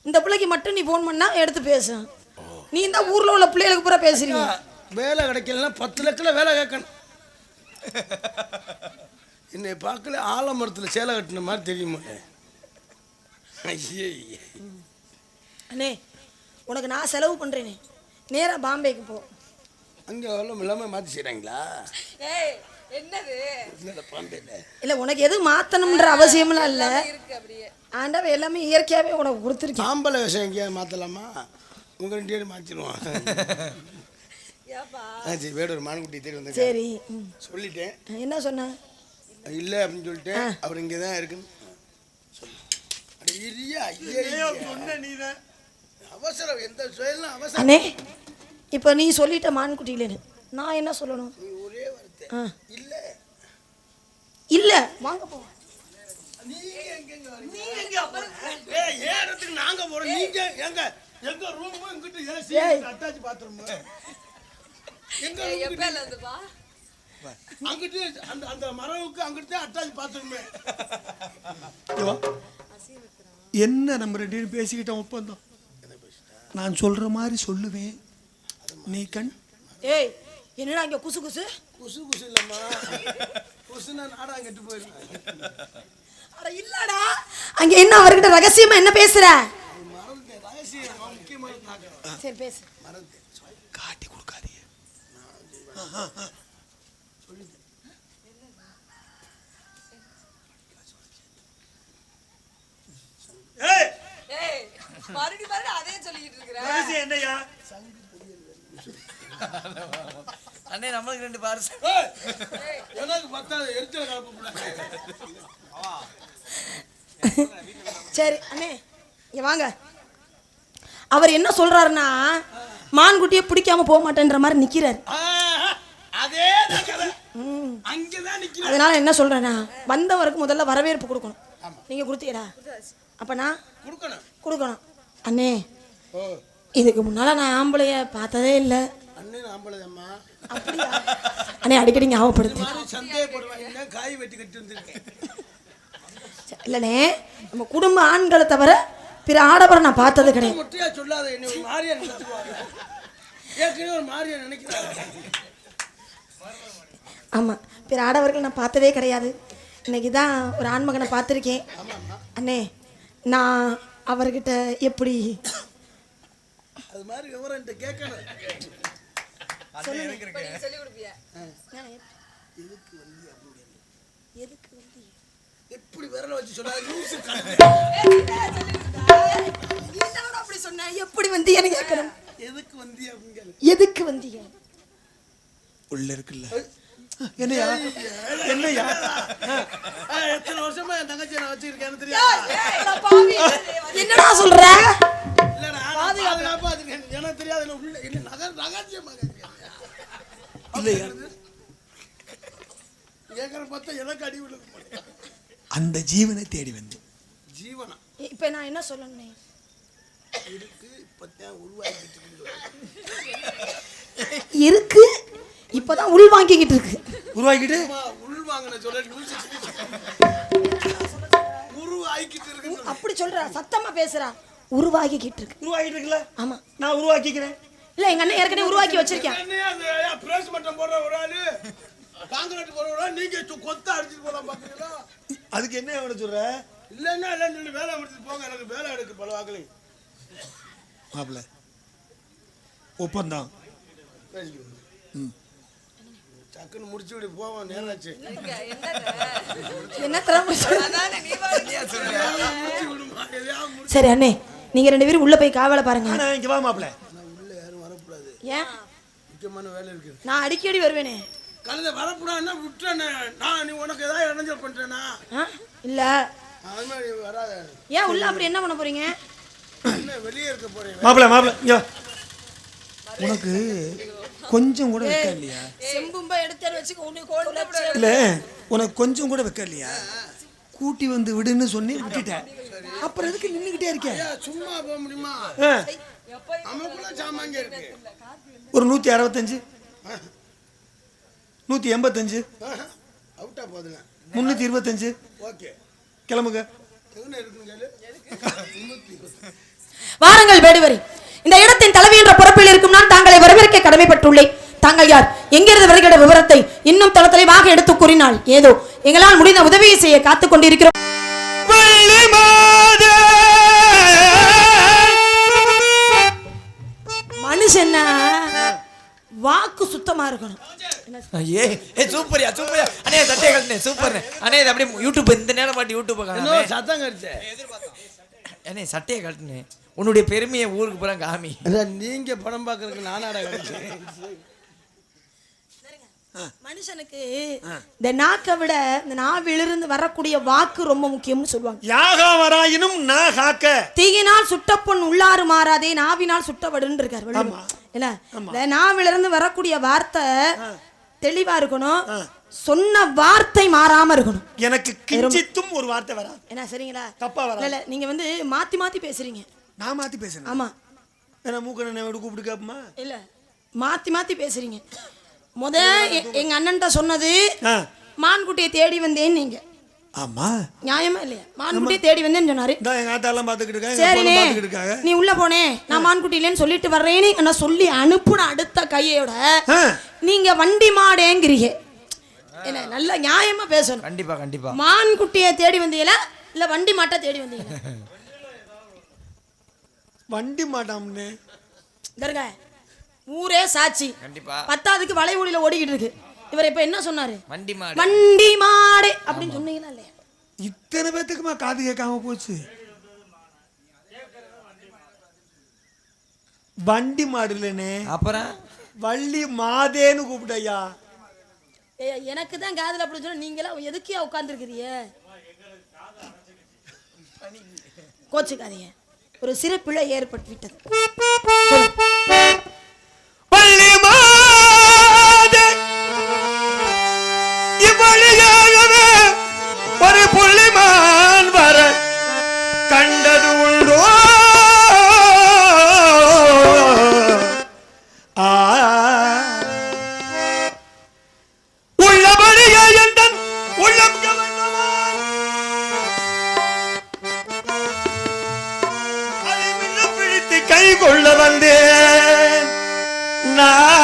இந்த பிள்ளைக்கு மட்டும் நீ ஃபோன் பண்ணா எடுத்து பேசு. நீ இந்த ஊர்ல உள்ள பிள்ளைகளுக்கு பூரா பேசுறீங்க. வேலை கிடைக்கலன்னா 10 லட்சம் வேலை கேட்கணும். என்னை பார்க்கல ஆலமரத்தில் சேலை கட்டின மாதிரி தெரியுமா? ஐயே அண்ணே உனக்கு நான் செலவு பண்றேனே, நேரா பாம்பேக்கு போ. அங்கே எல்லாம் இல்லாமல் மாற்றி செய்கிறாங்களா? ஏய் என்னது பாம்பேல இல்ல உனக்கு எதுவும் மாத்தணும்ன்ற அவசியம்லாம் இல்ல. இருக்கு அப்படியே ஆண்டவன் எல்லாமே இயற்கையாவே உனக்கு கொடுத்துருக்கேன். ஆம்பளை விஷயம் எங்கேயாவது மாற்றலாமா? உங்கள் 2 பேரும் மாற்றிடுவான். ஏப்பா சரி வேற ஒரு மான்குட்டி தேடி வந்து சரி சொல்லிட்டேன். என்ன சொன்ன? இல்லை அப்படின்னு சொல்லிட்டேன். அவர் இங்கே தான் இருக்குன்னு அவசரம். எந்த செயலும் அவசரம். அண்ணே இப்போ நீ சொல்லிட்ட மான்குட்டி இல்லைன்னு நான் என்ன சொல்லணும்? நீ ஒரே வார்த்தை இல்லை இல்ல வாங்க போ. ஏறதுக்கு நாங்க போறோம். நீங்க எங்க எங்க ரூம் இங்கிட்டு ஏசி அட்டாச் பாத்ரூம் எங்க எப்பல இருந்துப்பா அங்கிட்டு அந்த அந்த மரவுக்கு அங்கிட்டு அட்டாச் பாத்ரூம். என்ன நம்ம 2 பேரும் பேசிக்கிட்டோம் ஒப்பந்தம். நான் சொல்ற மாதிரி சொல்லுவேன். நீ கண் ஏய் என்னடா இங்க குசு குசு குசு குசு இல்லம்மா. குசுனா நாடா கெட்டு போயிடும். அட இல்லடா அங்க என்ன அவர்கிட்ட ரகசியமா என்ன பேசுற? மறந்து ரகசியம் முக்கியமான சரி பேசு. மறந்து காட்டி கொடுக்காதீங்க. ஏய் மறுபடியும் அதே சொல்லிட்டு இருக்கற ரகசியம் என்னையா? அண்ணே நம்மளுக்கு 2 பார்சல். எனக்கு பத்தாது எரிச்சல கலப்ப. சரி அண்ணே இங்க வாங்க. அவர் என்ன சொல்றாருன்னா மான்குட்டியை பிடிக்காம போக மாட்டேன்ற மாதிரி நிக்கிறாரு. அதே கதை அங்கதான் நிக்கிறேன். அதனால என்ன சொல்றேன்னா வந்தவருக்கு முதல்ல வரவேற்பு கொடுக்கணும். நீங்க கொடுத்தீடா அப்ப நான் கொடுக்கணும். அண்ணே இதுக்கு முன்னால நான் ஆம்பளைய பார்த்ததே இல்ல. அண்ணன் ஆம்பளையம்மா. அப்படியா? அண்ணே அடிக்கடி ஞாபகப்படுத்து. சந்தேகப்படுவாங்க. காய் வெட்டி கட்டி வந்திருக்கேன். இல்லண்ணே நம்ம குடும்ப ஆண்களை தவிர பிற ஆடவரை நான் பார்த்தது கிடையாது. முட்டையா சொல்லாத. என்ன ஒரு மாரியா நினைச்சுவாங்க. ஏற்கனவே ஒரு மாரியா நினைக்கிறாங்க. ஆமா பிற ஆடவர்கள் நான் பார்த்ததே கிடையாது. இன்னைக்கு தான் ஒரு ஆண்மகனை பார்த்துருக்கேன். அண்ணே நான் அவர்கிட்ட எப்படி அது மாதிரி விவரம் கேட்கணும். சொல்லி கொடுப்பியா எதுக்கு வந்து எப்படி விரல வச்சு சொல்லாத. அப்படி சொன்ன எப்படி வந்து எனக்கு கேட்கணும். எதுக்கு வந்தி அப்படிங்க. எதுக்கு வந்தீங்க? உள்ள இருக்குல்ல என்னையா? என்னையா? எத்தனை வருஷமா என் தங்கச்சி நான் வச்சிருக்கேன்னு தெரியாது. என்னடா சொல்ற? இல்லடா பாதுகாப்பா வச்சிருக்கேன். எனக்கு தெரியாது. உள்ள என்ன நகர்ச்சியமா இல்லையா? ஏகர பார்த்தா எனக்கு அடி விழுக மாட்டேன். அந்த ஜீவனை தேடி வந்து ஜீவனா இப்ப நான் என்ன சொல்லணும்? இருக்கு இப்பதான் உருவாக்கிட்டு இருக்கு இப்பதான் உள் வாங்கிக்கிட்டு இருக்கு. உருவாக்கிட்டு உள் வாங்கின சொல்ல உருவாக்கிட்டு இருக்கு. அப்படி சொல்ற சத்தமா பேசுறா. உருவாக்கிக்கிட்டு இருக்கு. உருவாக்கிட்டு இருக்குல்ல? ஆமா நான் உருவாக்கிக்கிறேன். இல்ல எங்க அண்ணன் ஏற்கனவே உருவாக்கி வச்சிருக்கேன். பிரேஸ் மட்டும் போடுற ஒரு ஆளு காங்கிரட் போடுற ஒரு ஆளு நீங்க கொத்த அடிச்சுட்டு போலாம் பாக்குறீங்களா? அதுக்கு என்ன அவனை சொல்ற? இல்லன்னா இல்லன்னு சொல்லி வேலை முடிச்சுட்டு போங்க. எனக்கு வேலை எடுக்கு பல வாக்கலை மாப்பிள்ள ஒப்பந்தம் டக்குன்னு முடிச்சு விட்டு போவோம். நேரம் ஆச்சு. என்ன தரம் அதானே நீ சரி அண்ணே நீங்க 2 பேரும் உள்ள போய் காவலை பாருங்க. இங்க வா மாப்பிள்ள. உள்ள யாரும் வரக்கூடாது. ஏன்? முக்கியமான வேலை இருக்கு. நான் அடிக்கடி வருவேனே. கழுத வரக்கூடாதுன்னா விட்டுறேன். நான் நீ உனக்கு ஏதாவது இடைஞ்சல் பண்றேனா? இல்ல அது மாதிரி வராத. ஏன் உள்ள அப்படி என்ன பண்ண போறீங்க? என்ன மாப்பிள்ள மாப்பிள்ள இங்க வா. உனக்கு கொஞ்சம் கூட வைக்க இல்லையா? செம்பும்பை எடுத்து வச்சு உனக்கு இல்ல உனக்கு கொஞ்சம் கூட வைக்க இல்லையா? கூட்டி வந்து விடுன்னு சொல்லி விட்டுட்டேன். அப்புறம் எதுக்கு நின்னுகிட்டே இருக்க? சும்மா போக முடியுமா? நமக்குள்ள சாமாங்க இருக்கு. ஒரு 165 185 அவுட்டா போதுங்க. 325 ஓகே கிளம்புங்க. வாருங்கள் வேடுவரி. இந்த இடத்தின் தலைவி என்ற பொறுப்பில் இருக்கும் நான் தாங்களை வரவேற்க கடமைப்பட்டுள்ளேன். தாங்கள் யார், எங்கிருந்து வருகிற விவரத்தை இன்னும் தளத்தலைவாக எடுத்து கூறினால் ஏதோ எங்களால் முடிந்த உதவியை செய்ய காத்துக் கொண்டிருக்கிறோம். மனுஷன் வாக்கு சுத்தமா இருக்கணும். சூப்பரியா சூப்பரியா அண்ணே சட்டையை கழட்டுனே சூப்பர் அண்ணே. இது அப்படியே யூடியூப் இந்த நேரம் பாட்டு யூடியூப் காணாமே சத்தம் கடிச்சே. அண்ணே சட்டையை கழட்டுனே. உன்னுடைய பெருமையை ஊருக்கு பூரா காமி. நீங்க படம் பார்க்கறதுக்கு நானாடா கடிச்சேன். மனுஷனுக்கு இந்த நாக்கை விட இந்த நாவிலிருந்து வரக்கூடிய வாக்கு ரொம்ப முக்கியம்னு சொல்லுவாங்க. யாகாவராயினும் நான் காக்க தீயினால் சுட்டப்பொன் உள்ளாறு மாறாதே நாவினால் சுட்டவடுன்னு இருக்காரு. என்ன இந்த நாவிலிருந்து வரக்கூடிய வார்த்தை தெளிவா இருக்கணும், சொன்ன வார்த்தை மாறாம இருக்கணும். எனக்கு கிஞ்சித்தும் ஒரு வார்த்தை வராது. என்ன சரிங்களா? தப்பா வராது. இல்ல நீங்க வந்து மாத்தி மாத்தி பேசுறீங்க. நான் மாத்தி பேசுறேன். ஆமா என்ன மூக்கனை கூப்பிட்டு கேப்பமா? இல்ல மாத்தி மாத்தி பேசுறீங்க. எங்க அண்ணன்ட்ட சொன்னது மான்குட்டியை தேடி வந்தேன். நீங்க ஆமா நியாயமா இல்லையா? மான்குட்டியை தேடி வந்தேன்னு சொன்னாரு. எங்க ஆத்தாலாம் பாத்துக்கிட்டு சரிண்ணே நீ உள்ள போனே நான் மான்குட்டி இல்லைன்னு சொல்லிட்டு வர்றேன்னு நான் சொல்லி அனுப்புன அடுத்த கையோட நீங்க வண்டி மாடேங்கிறீங்க. என்ன நல்ல நியாயமா பேசணும். கண்டிப்பா கண்டிப்பா. மான்குட்டியை தேடி வந்தீங்களா இல்ல வண்டி மாட்டை தேடி வந்தீங்களா? வண்டி மாட்டாம்னு தர்க ஊரே சாட்சி. கண்டிப்பா. 10க்கு வளைவுடியில ஓடிக்கிட்டு இருக்கு. இவர் இப்ப என்ன சொன்னாரு? வண்டி மாடு வண்டி மாடு அப்படின்னு சொன்னீங்களா இல்லையா? இத்தனை பேத்துக்குமா காது கேட்காம போச்சு? வண்டி மாடு இல்லனே அப்புறம் வள்ளி மாதேன்னு கூப்பிடையா? எனக்கு தான் காதுல அப்படி சொன்னா நீங்களாம் எதுக்கே உட்கார்ந்துருக்கிறீங்க? கோச்சுக்காதீங்க, ஒரு சிறு பிழை ஏற்பட்டு விட்டது. வள்ளி மாதே இவ்வழியாகவே ஒரு புள்ளிமான் வர கண்டது உண்டோ? உள்ளபடியே எந்தன் உள்ளம் கவர்ந்தவன் அதை மின்னும் பிடித்து கை கொள்ள வந்தேன். நான்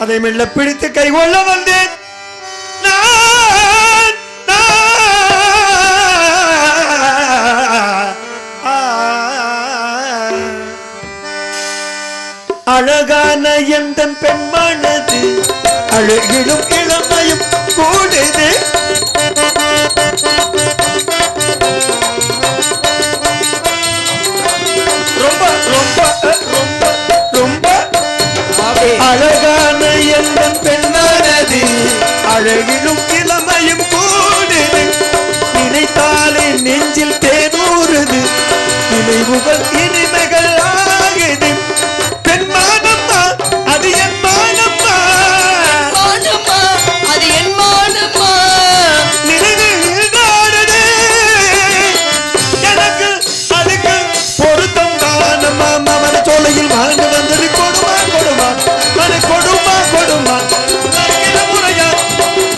அதை மெல்ல பிடித்து கை கொள்ள வந்தேன். அழகான எந்தன் பெண்மானது அழகிலும் இளமையும் கூடுது. ரொம்ப ரொம்ப ரொம்ப ரொம்ப அழகான எந்தன் பெண்ணானது அழகிலும் இளமையும் கூடுது. நினைத்தாலே நெஞ்சில் தேனூறுது, நினைவுகள் இனிமைகள் ஆகுது. பெண்மானம்மா அது என் மானம்மா, மானம்மா அது என் மானம்மா, நினைவில் நாடுது எனக்கு அதுக்கு பொருத்தம் தானம்மா. மன சோலையில் வாழ்ந்து வந்தது கொடுமா கொடுமா மன கொடுமா கொடுமா. முறையா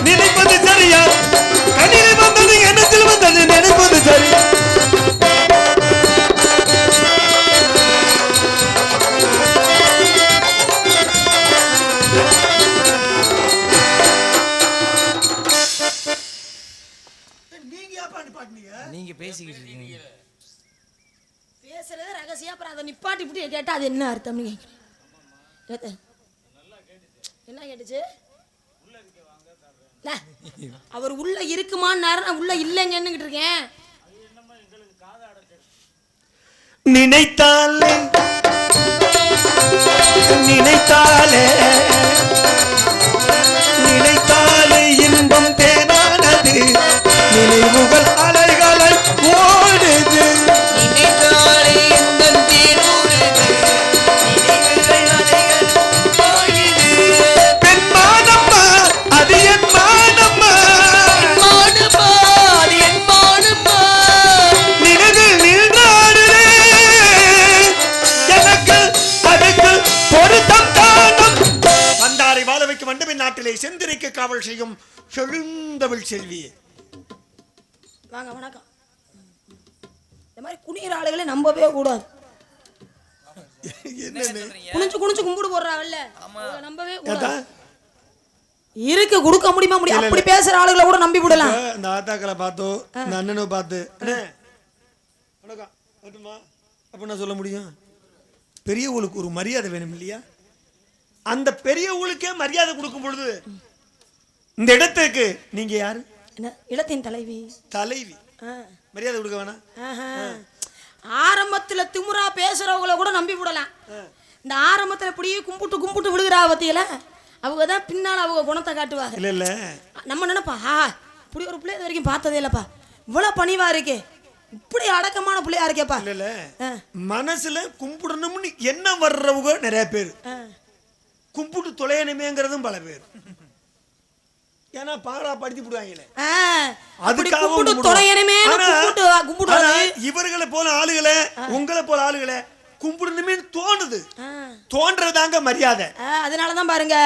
நினைப்பது சரியா? கண்ணில் வந்தது எண்ணத்தில் வந்தது நினைப்பது சரி. நீங்க பேசிக்கிட்டு இருக்கீங்க. பேசுறது ரகசியம், அப்புறம் அதை நிப்பாட்டி விட்டு கேட்டா அது என்ன அர்த்தம்னு கேட்குறேன். என்ன கேட்டுச்சு? அவர் உள்ள இருக்குமான்னு உள்ள இல்லைங்கன்னு இருக்கேன். நினைத்தாலே நினைத்தாலே நினைத்தாலே இன்பம் தேனானது, நினைவுகள் அலை செய்யும் செழுந்தமிழ் செல்வியே. வாங்க, வணக்கம். இந்த மாதிரி குனிகிற ஆளுகளை நம்பவே கூடாது. குனிஞ்சு குனிஞ்சு கும்பிடு போடுறாங்கல்ல, நம்பவே கூடாது. இருக்கு கொடுக்க முடியுமா முடியும் அப்படி பேசுற ஆளுகளை கூட நம்பி விடலாம். இந்த ஆத்தாக்களை பார்த்தோ இந்த அண்ணனை பார்த்து அப்படின்னா சொல்ல முடியும். பெரியவங்களுக்கு ஒரு மரியாதை வேணும் இல்லையா? அந்த பெரியவங்களுக்கே மரியாதை கொடுக்கும் பொழுது இந்த இடத்துக்கு நீங்க யாரு? இடத்தின் தலைவி. தலைவி மரியாதை கொடுக்க வேணாம். ஆரம்பத்துல திமுறா பேசுறவங்கள கூட நம்பி விடலாம். இந்த ஆரம்பத்துல இப்படியே கும்பிட்டு கும்பிட்டு விடுகிறா பத்தியில அவங்க தான் பின்னால அவங்க குணத்தை காட்டுவாங்க. இல்ல இல்ல நம்ம நினைப்பா இப்படி ஒரு பிள்ளை வரைக்கும் பார்த்ததே இல்லப்பா, இவ்வளவு பணிவா இருக்கே, இப்படி அடக்கமான பிள்ளையா இருக்கேப்பா. இல்ல இல்ல மனசுல கும்பிடணும்னு என்ன வர்றவங்க நிறைய பேர், கும்பிட்டு தொலையணுமேங்கிறதும் பல பேர். ஏன்னா பாரா படுத்தி போடுவாங்களே, இவர்களை போல ஆளுகளை உங்களை போல ஆளுகளை கும்பிடணுமே தோணுது. தோன்றதாங்க மரியாதை. அதனாலதான் பாருங்க,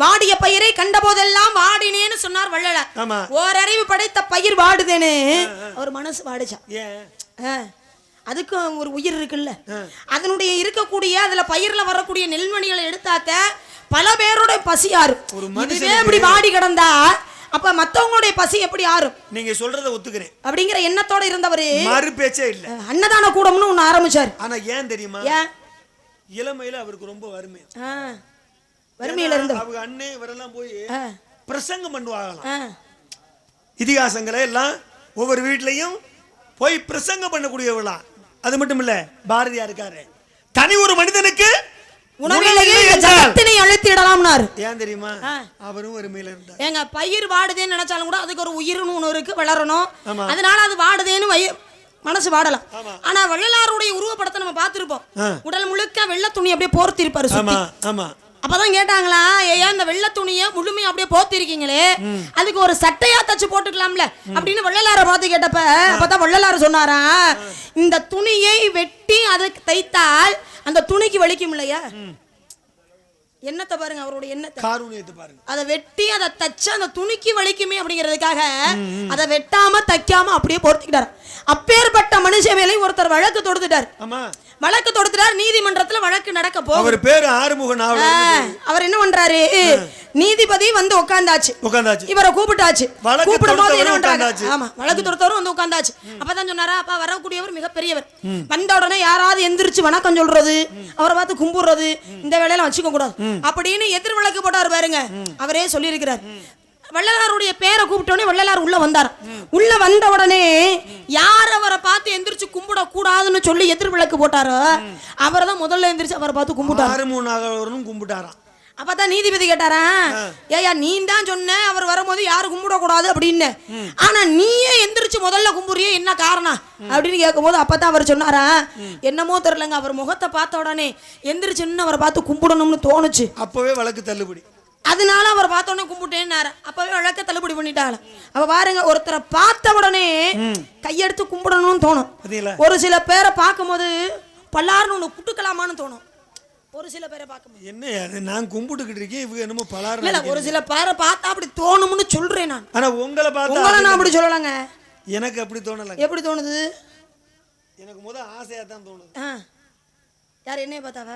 வாடிய பயிரை கண்ட போதெல்லாம் வாடினேன்னு சொன்னார் வள்ளலார். ஓரறிவு படைத்த பயிர் வாடுதேன்னு ஒரு மனசு வாடுச்சா. அதுக்கு ஒரு உயிர் இருக்குல்ல, அதனுடைய இருக்கக்கூடிய அதுல பயிர்ல வரக்கூடிய நெல்மணிகளை எடுத்தாத்த பல பேரோட பசி ஆறும். இதுவே இப்படி வாடி கிடந்தா அப்ப மத்தவங்களுடைய பசி எப்படி ஆறும்? நீங்க சொல்றத ஒத்துக்கிறேன் அப்படிங்கிற எண்ணத்தோட இருந்தவரு மறு பேச்சே இல்ல. அன்னதான கூடம்னு ஒண்ணு ஆரம்பிச்சாரு. ஆனா ஏன் தெரியுமா? இளமையில அவருக்கு ரொம்ப வறுமை. வறுமையில இருந்து அவங்க அண்ணே இவரெல்லாம் போய் பிரசங்கம் பண்ணுவாங்களாம். இதிகாசங்களை எல்லாம் ஒவ்வொரு வீட்லயும் போய் பிரசங்கம் பண்ணக்கூடியவர்களாம். அது மட்டும் இல்ல, பாரதியார் இருக்காரு, தனி ஒரு மனிதனுக்கு அழுத்திடலாம்னாரு. ஏன் தெரியுமா? அவரும் வறுமையில இருந்தார். ஏங்க பயிர் வாடுதேன்னு நினைச்சாலும் கூட அதுக்கு ஒரு உயிர்னு ஒண்ணு இருக்கு, வளரணும். அதனால அது வாடுதேன்னு மனசு வாடலாம். ஆனா வள்ளலாருடைய உருவப்படத்தை நம்ம பார்த்திருப்போம். உடல் முழுக்க வெள்ளை துணி அப்படியே போர்த்தி இருப்பாரு. அப்பதான் கேட்டாங்களா, ஏன் இந்த வெள்ளை துணியை முழுமையா அப்படியே போர்த்தி இருக்கீங்களே, அதுக்கு ஒரு சட்டையா தச்சு போட்டுக்கலாம்ல அப்படின்னு வள்ளலாரை பார்த்து கேட்டப்ப அப்பதான் வள்ளலார் சொன்னாரா, இந்த துணியை வெட்டி அதுக்கு தைத்தால் அந்த துணிக்கு வலிக்கும் இல்லையா? எண்ணத்தை பாருங்க, அவருடைய எண்ணத்தை, காரூணியத்தை பாருங்க. அதை வெட்டி அதை தச்சு அந்த துணிக்கு வலிக்குமே அப்படிங்கிறதுக்காக அதை வெட்டாம தைக்காம அப்படியே பொறுத்துக்கிட்டார். அப்பேற்பட்ட மனுஷன் மேலே ஒருத்தர் வழக்கு தொடுத்துட்டார். வழக்கு தொடுத்துட்டார். நீதிமன்றத்துல வழக்கு நடக்க போகுது. அவர் பேரு ஆறுமுக நாவலர். அவர் என்ன பண்றாரு, நீதிபதி வந்து உட்கார்ந்தாச்சு. இவரை கூப்பிட்டாச்சு. கூப்பிடும் போது என்ன பண்றாங்க, ஆமா வழக்கு தொடுத்தவரும் வந்து உட்கார்ந்தாச்சு. அப்பதான் சொன்னாரா, அப்பா வரக்கூடியவர் மிகப்பெரியவர், வந்த உடனே யாராவது எந்திரிச்சு வணக்கம் சொல்றது, அவரை பார்த்து கும்பிடுறது, இந்த வேலையெல்லாம் வச்சுக்க கூடாது அப்படின்னு எதிர் வழக்கு போட்டார் பாருங்க. அவரே சொல்லி இருக்கிறார். வள்ளலாருடைய பேரை கூப்பிட்டோடனே வள்ளலார் உள்ள வந்தார். உள்ள வந்த உடனே யார் அவரை பார்த்து எந்திரிச்சு கும்பிட கூடாதுன்னு சொல்லி எதிர் விளக்கு போட்டாரோ அவரை தான் முதல்ல எந்திரிச்சு அவரை பார்த்து கும்பிட்டாராம். அப்பதான் நீதிபதி கேட்டாரா, ஏயா நீ தான் சொன்ன அவர் வரும்போது யாரும் கும்பிடக்கூடாது அப்படின்னு, ஆனா நீயே எந்திரிச்சு முதல்ல கும்பிடுறிய, என்ன காரணம் அப்படின்னு கேட்கும் போது அப்பதான் அவர் சொன்னாரா, என்னமோ தெரியலங்க, அவர் முகத்தை பார்த்த உடனே எந்திரிச்சு அவரை பார்த்து கும்பிடணும்னு தோணுச்சு. அப்பவே வழக்கு தள்ளுபடி. அதனால அவர் பார்த்த உடனே கும்பிட்டேன்னாரு. அப்பவே வழக்க தள்ளுபடி பண்ணிட்டாங்க. அப்ப பாருங்க, ஒருத்தரை பார்த்த உடனே கையெடுத்து கும்பிடணும்னு தோணும். ஒரு சில பேரை பார்க்கும்போது பல்லாருன்னு ஒண்ணு குட்டுக்கலாமான்னு தோணும். ஒரு சில பேரை பார்க்கும்போது என்ன நான் கும்பிட்டுக்கிட்டு இருக்கேன், இவங்க என்னமோ பலாறு இல்ல, ஒரு சில பேரை பார்த்தா அப்படி தோணும்னு சொல்றேன் நான். ஆனா உங்களை பார்த்தா நான் அப்படி சொல்லலாங்க. எனக்கு அப்படி தோணல. எப்படி தோணுது? எனக்கு முதல்ல ஆசையா தான் தோணுது. யார் என்னைய பார்த்தாவ?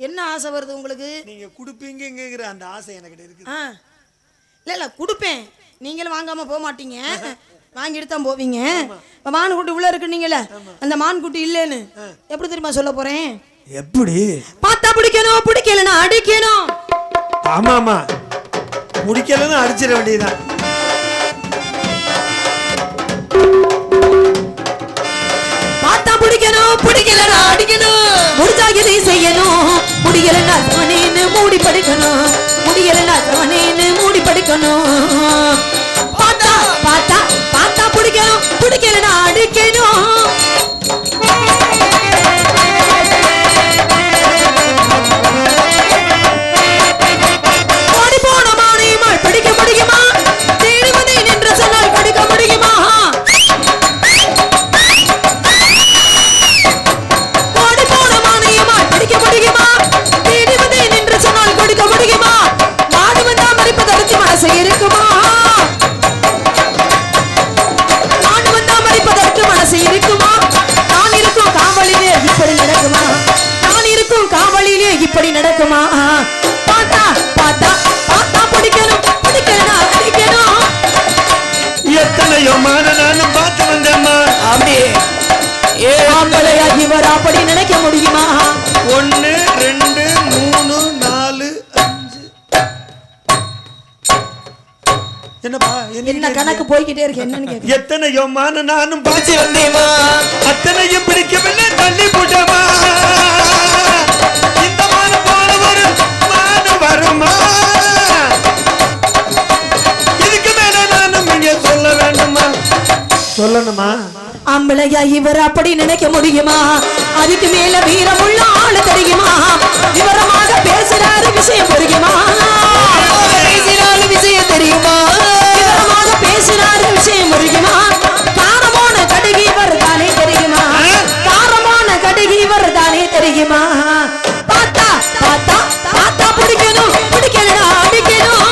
என்ன ஆசை வருது உங்களுக்கு? நீங்க குடுப்பீங்கிற அந்த ஆசை எனக்கு இருக்கு. இல்ல குடுப்பேன், நீங்களும் வாங்காம போக மாட்டீங்க, வாங்கிட்டு தான் போவீங்க. மான்குட்டி உள்ள இருக்குன்னீங்கல்ல, அந்த மான்குட்டி இல்லைன்னு எப்படி தெரியுமா சொல்ல போறேன்? எப்படி? பார்த்தா பிடிக்கணும், பிடிக்கலன்னா அடிக்கணும். ஆமா ஆமா, பிடிக்கலன்னா அடிச்சிட வேண்டியதுதான். பார்த்தா பிடிக்கணும், பிடிக்கலன்னா அடிக்கணும். முடிஞ்சா இதை செய்யணும், முடியலன்னா தவனேன்னு மூடி படிக்கணும், முடியலன்னா தவனேன்னு மூடி படிக்கணும். பார்த்தா பார்த்தா பார்த்தா பிடிக்கணும், பிடிக்கலன்னா அடிக்கணும். ஓடி போன மானையுமாள் படிக்க முடியுமா? தேடி வந்தே நின்று சொன்னால் படிக்க முடியுமா? ஓடி போன மானையுமாள் படிக்க முடியுமா? தேடி வந்தே நின்று சொன்னால் கொடுக்க முடியுமா? நாடு வந்தா மறைப்பதற்கு மனசு இருக்குமா? நடக்குமா பார்த்தா பார்த்தா பார்த்தா பிடிக்கணும் பிடிக்கணும் அடிக்கணும் எத்தனையோ மான நானும் பார்த்து வந்தேம்மா. அப்படி ஆம்பளையா இவர் அப்படி நினைக்க முடியுமா 1 2 3 4 5 என்னப்பா என்ன கணக்கு போய்கிட்டே இருக்கு என்னன்னு கேக்குறேன். எத்தனையோ மான நானும் பார்த்து பிடிச்சு வந்தேமா அத்தனையும் பிடிக்கவில்லை தள்ளி போட்டமா. இந்த மான போல வரும் மான வருமா? இதுக்கு மேல நானும் இங்கே சொல்ல வேண்டுமா? சொல்லணுமா? ஆம்பளையா இவர் அப்படி நினைக்க முடியுமா அதுக்கு மேல வீரமுள்ள ஆளு தெரியுமா விவரமாக பேசுறாரு விஷயம் புரியுமா பேசினாலும் விஷயம் தெரியுமா விவரமாக பேசுறாரு விஷயம் புரியுமா காரமான கடுகி வருதானே தெரியுமா காரமான கடுகி வருதானே தெரியுமா பார்த்தா பார்த்தா பார்த்தா பிடிக்கணும் பிடிக்கணும் அடிக்கணும்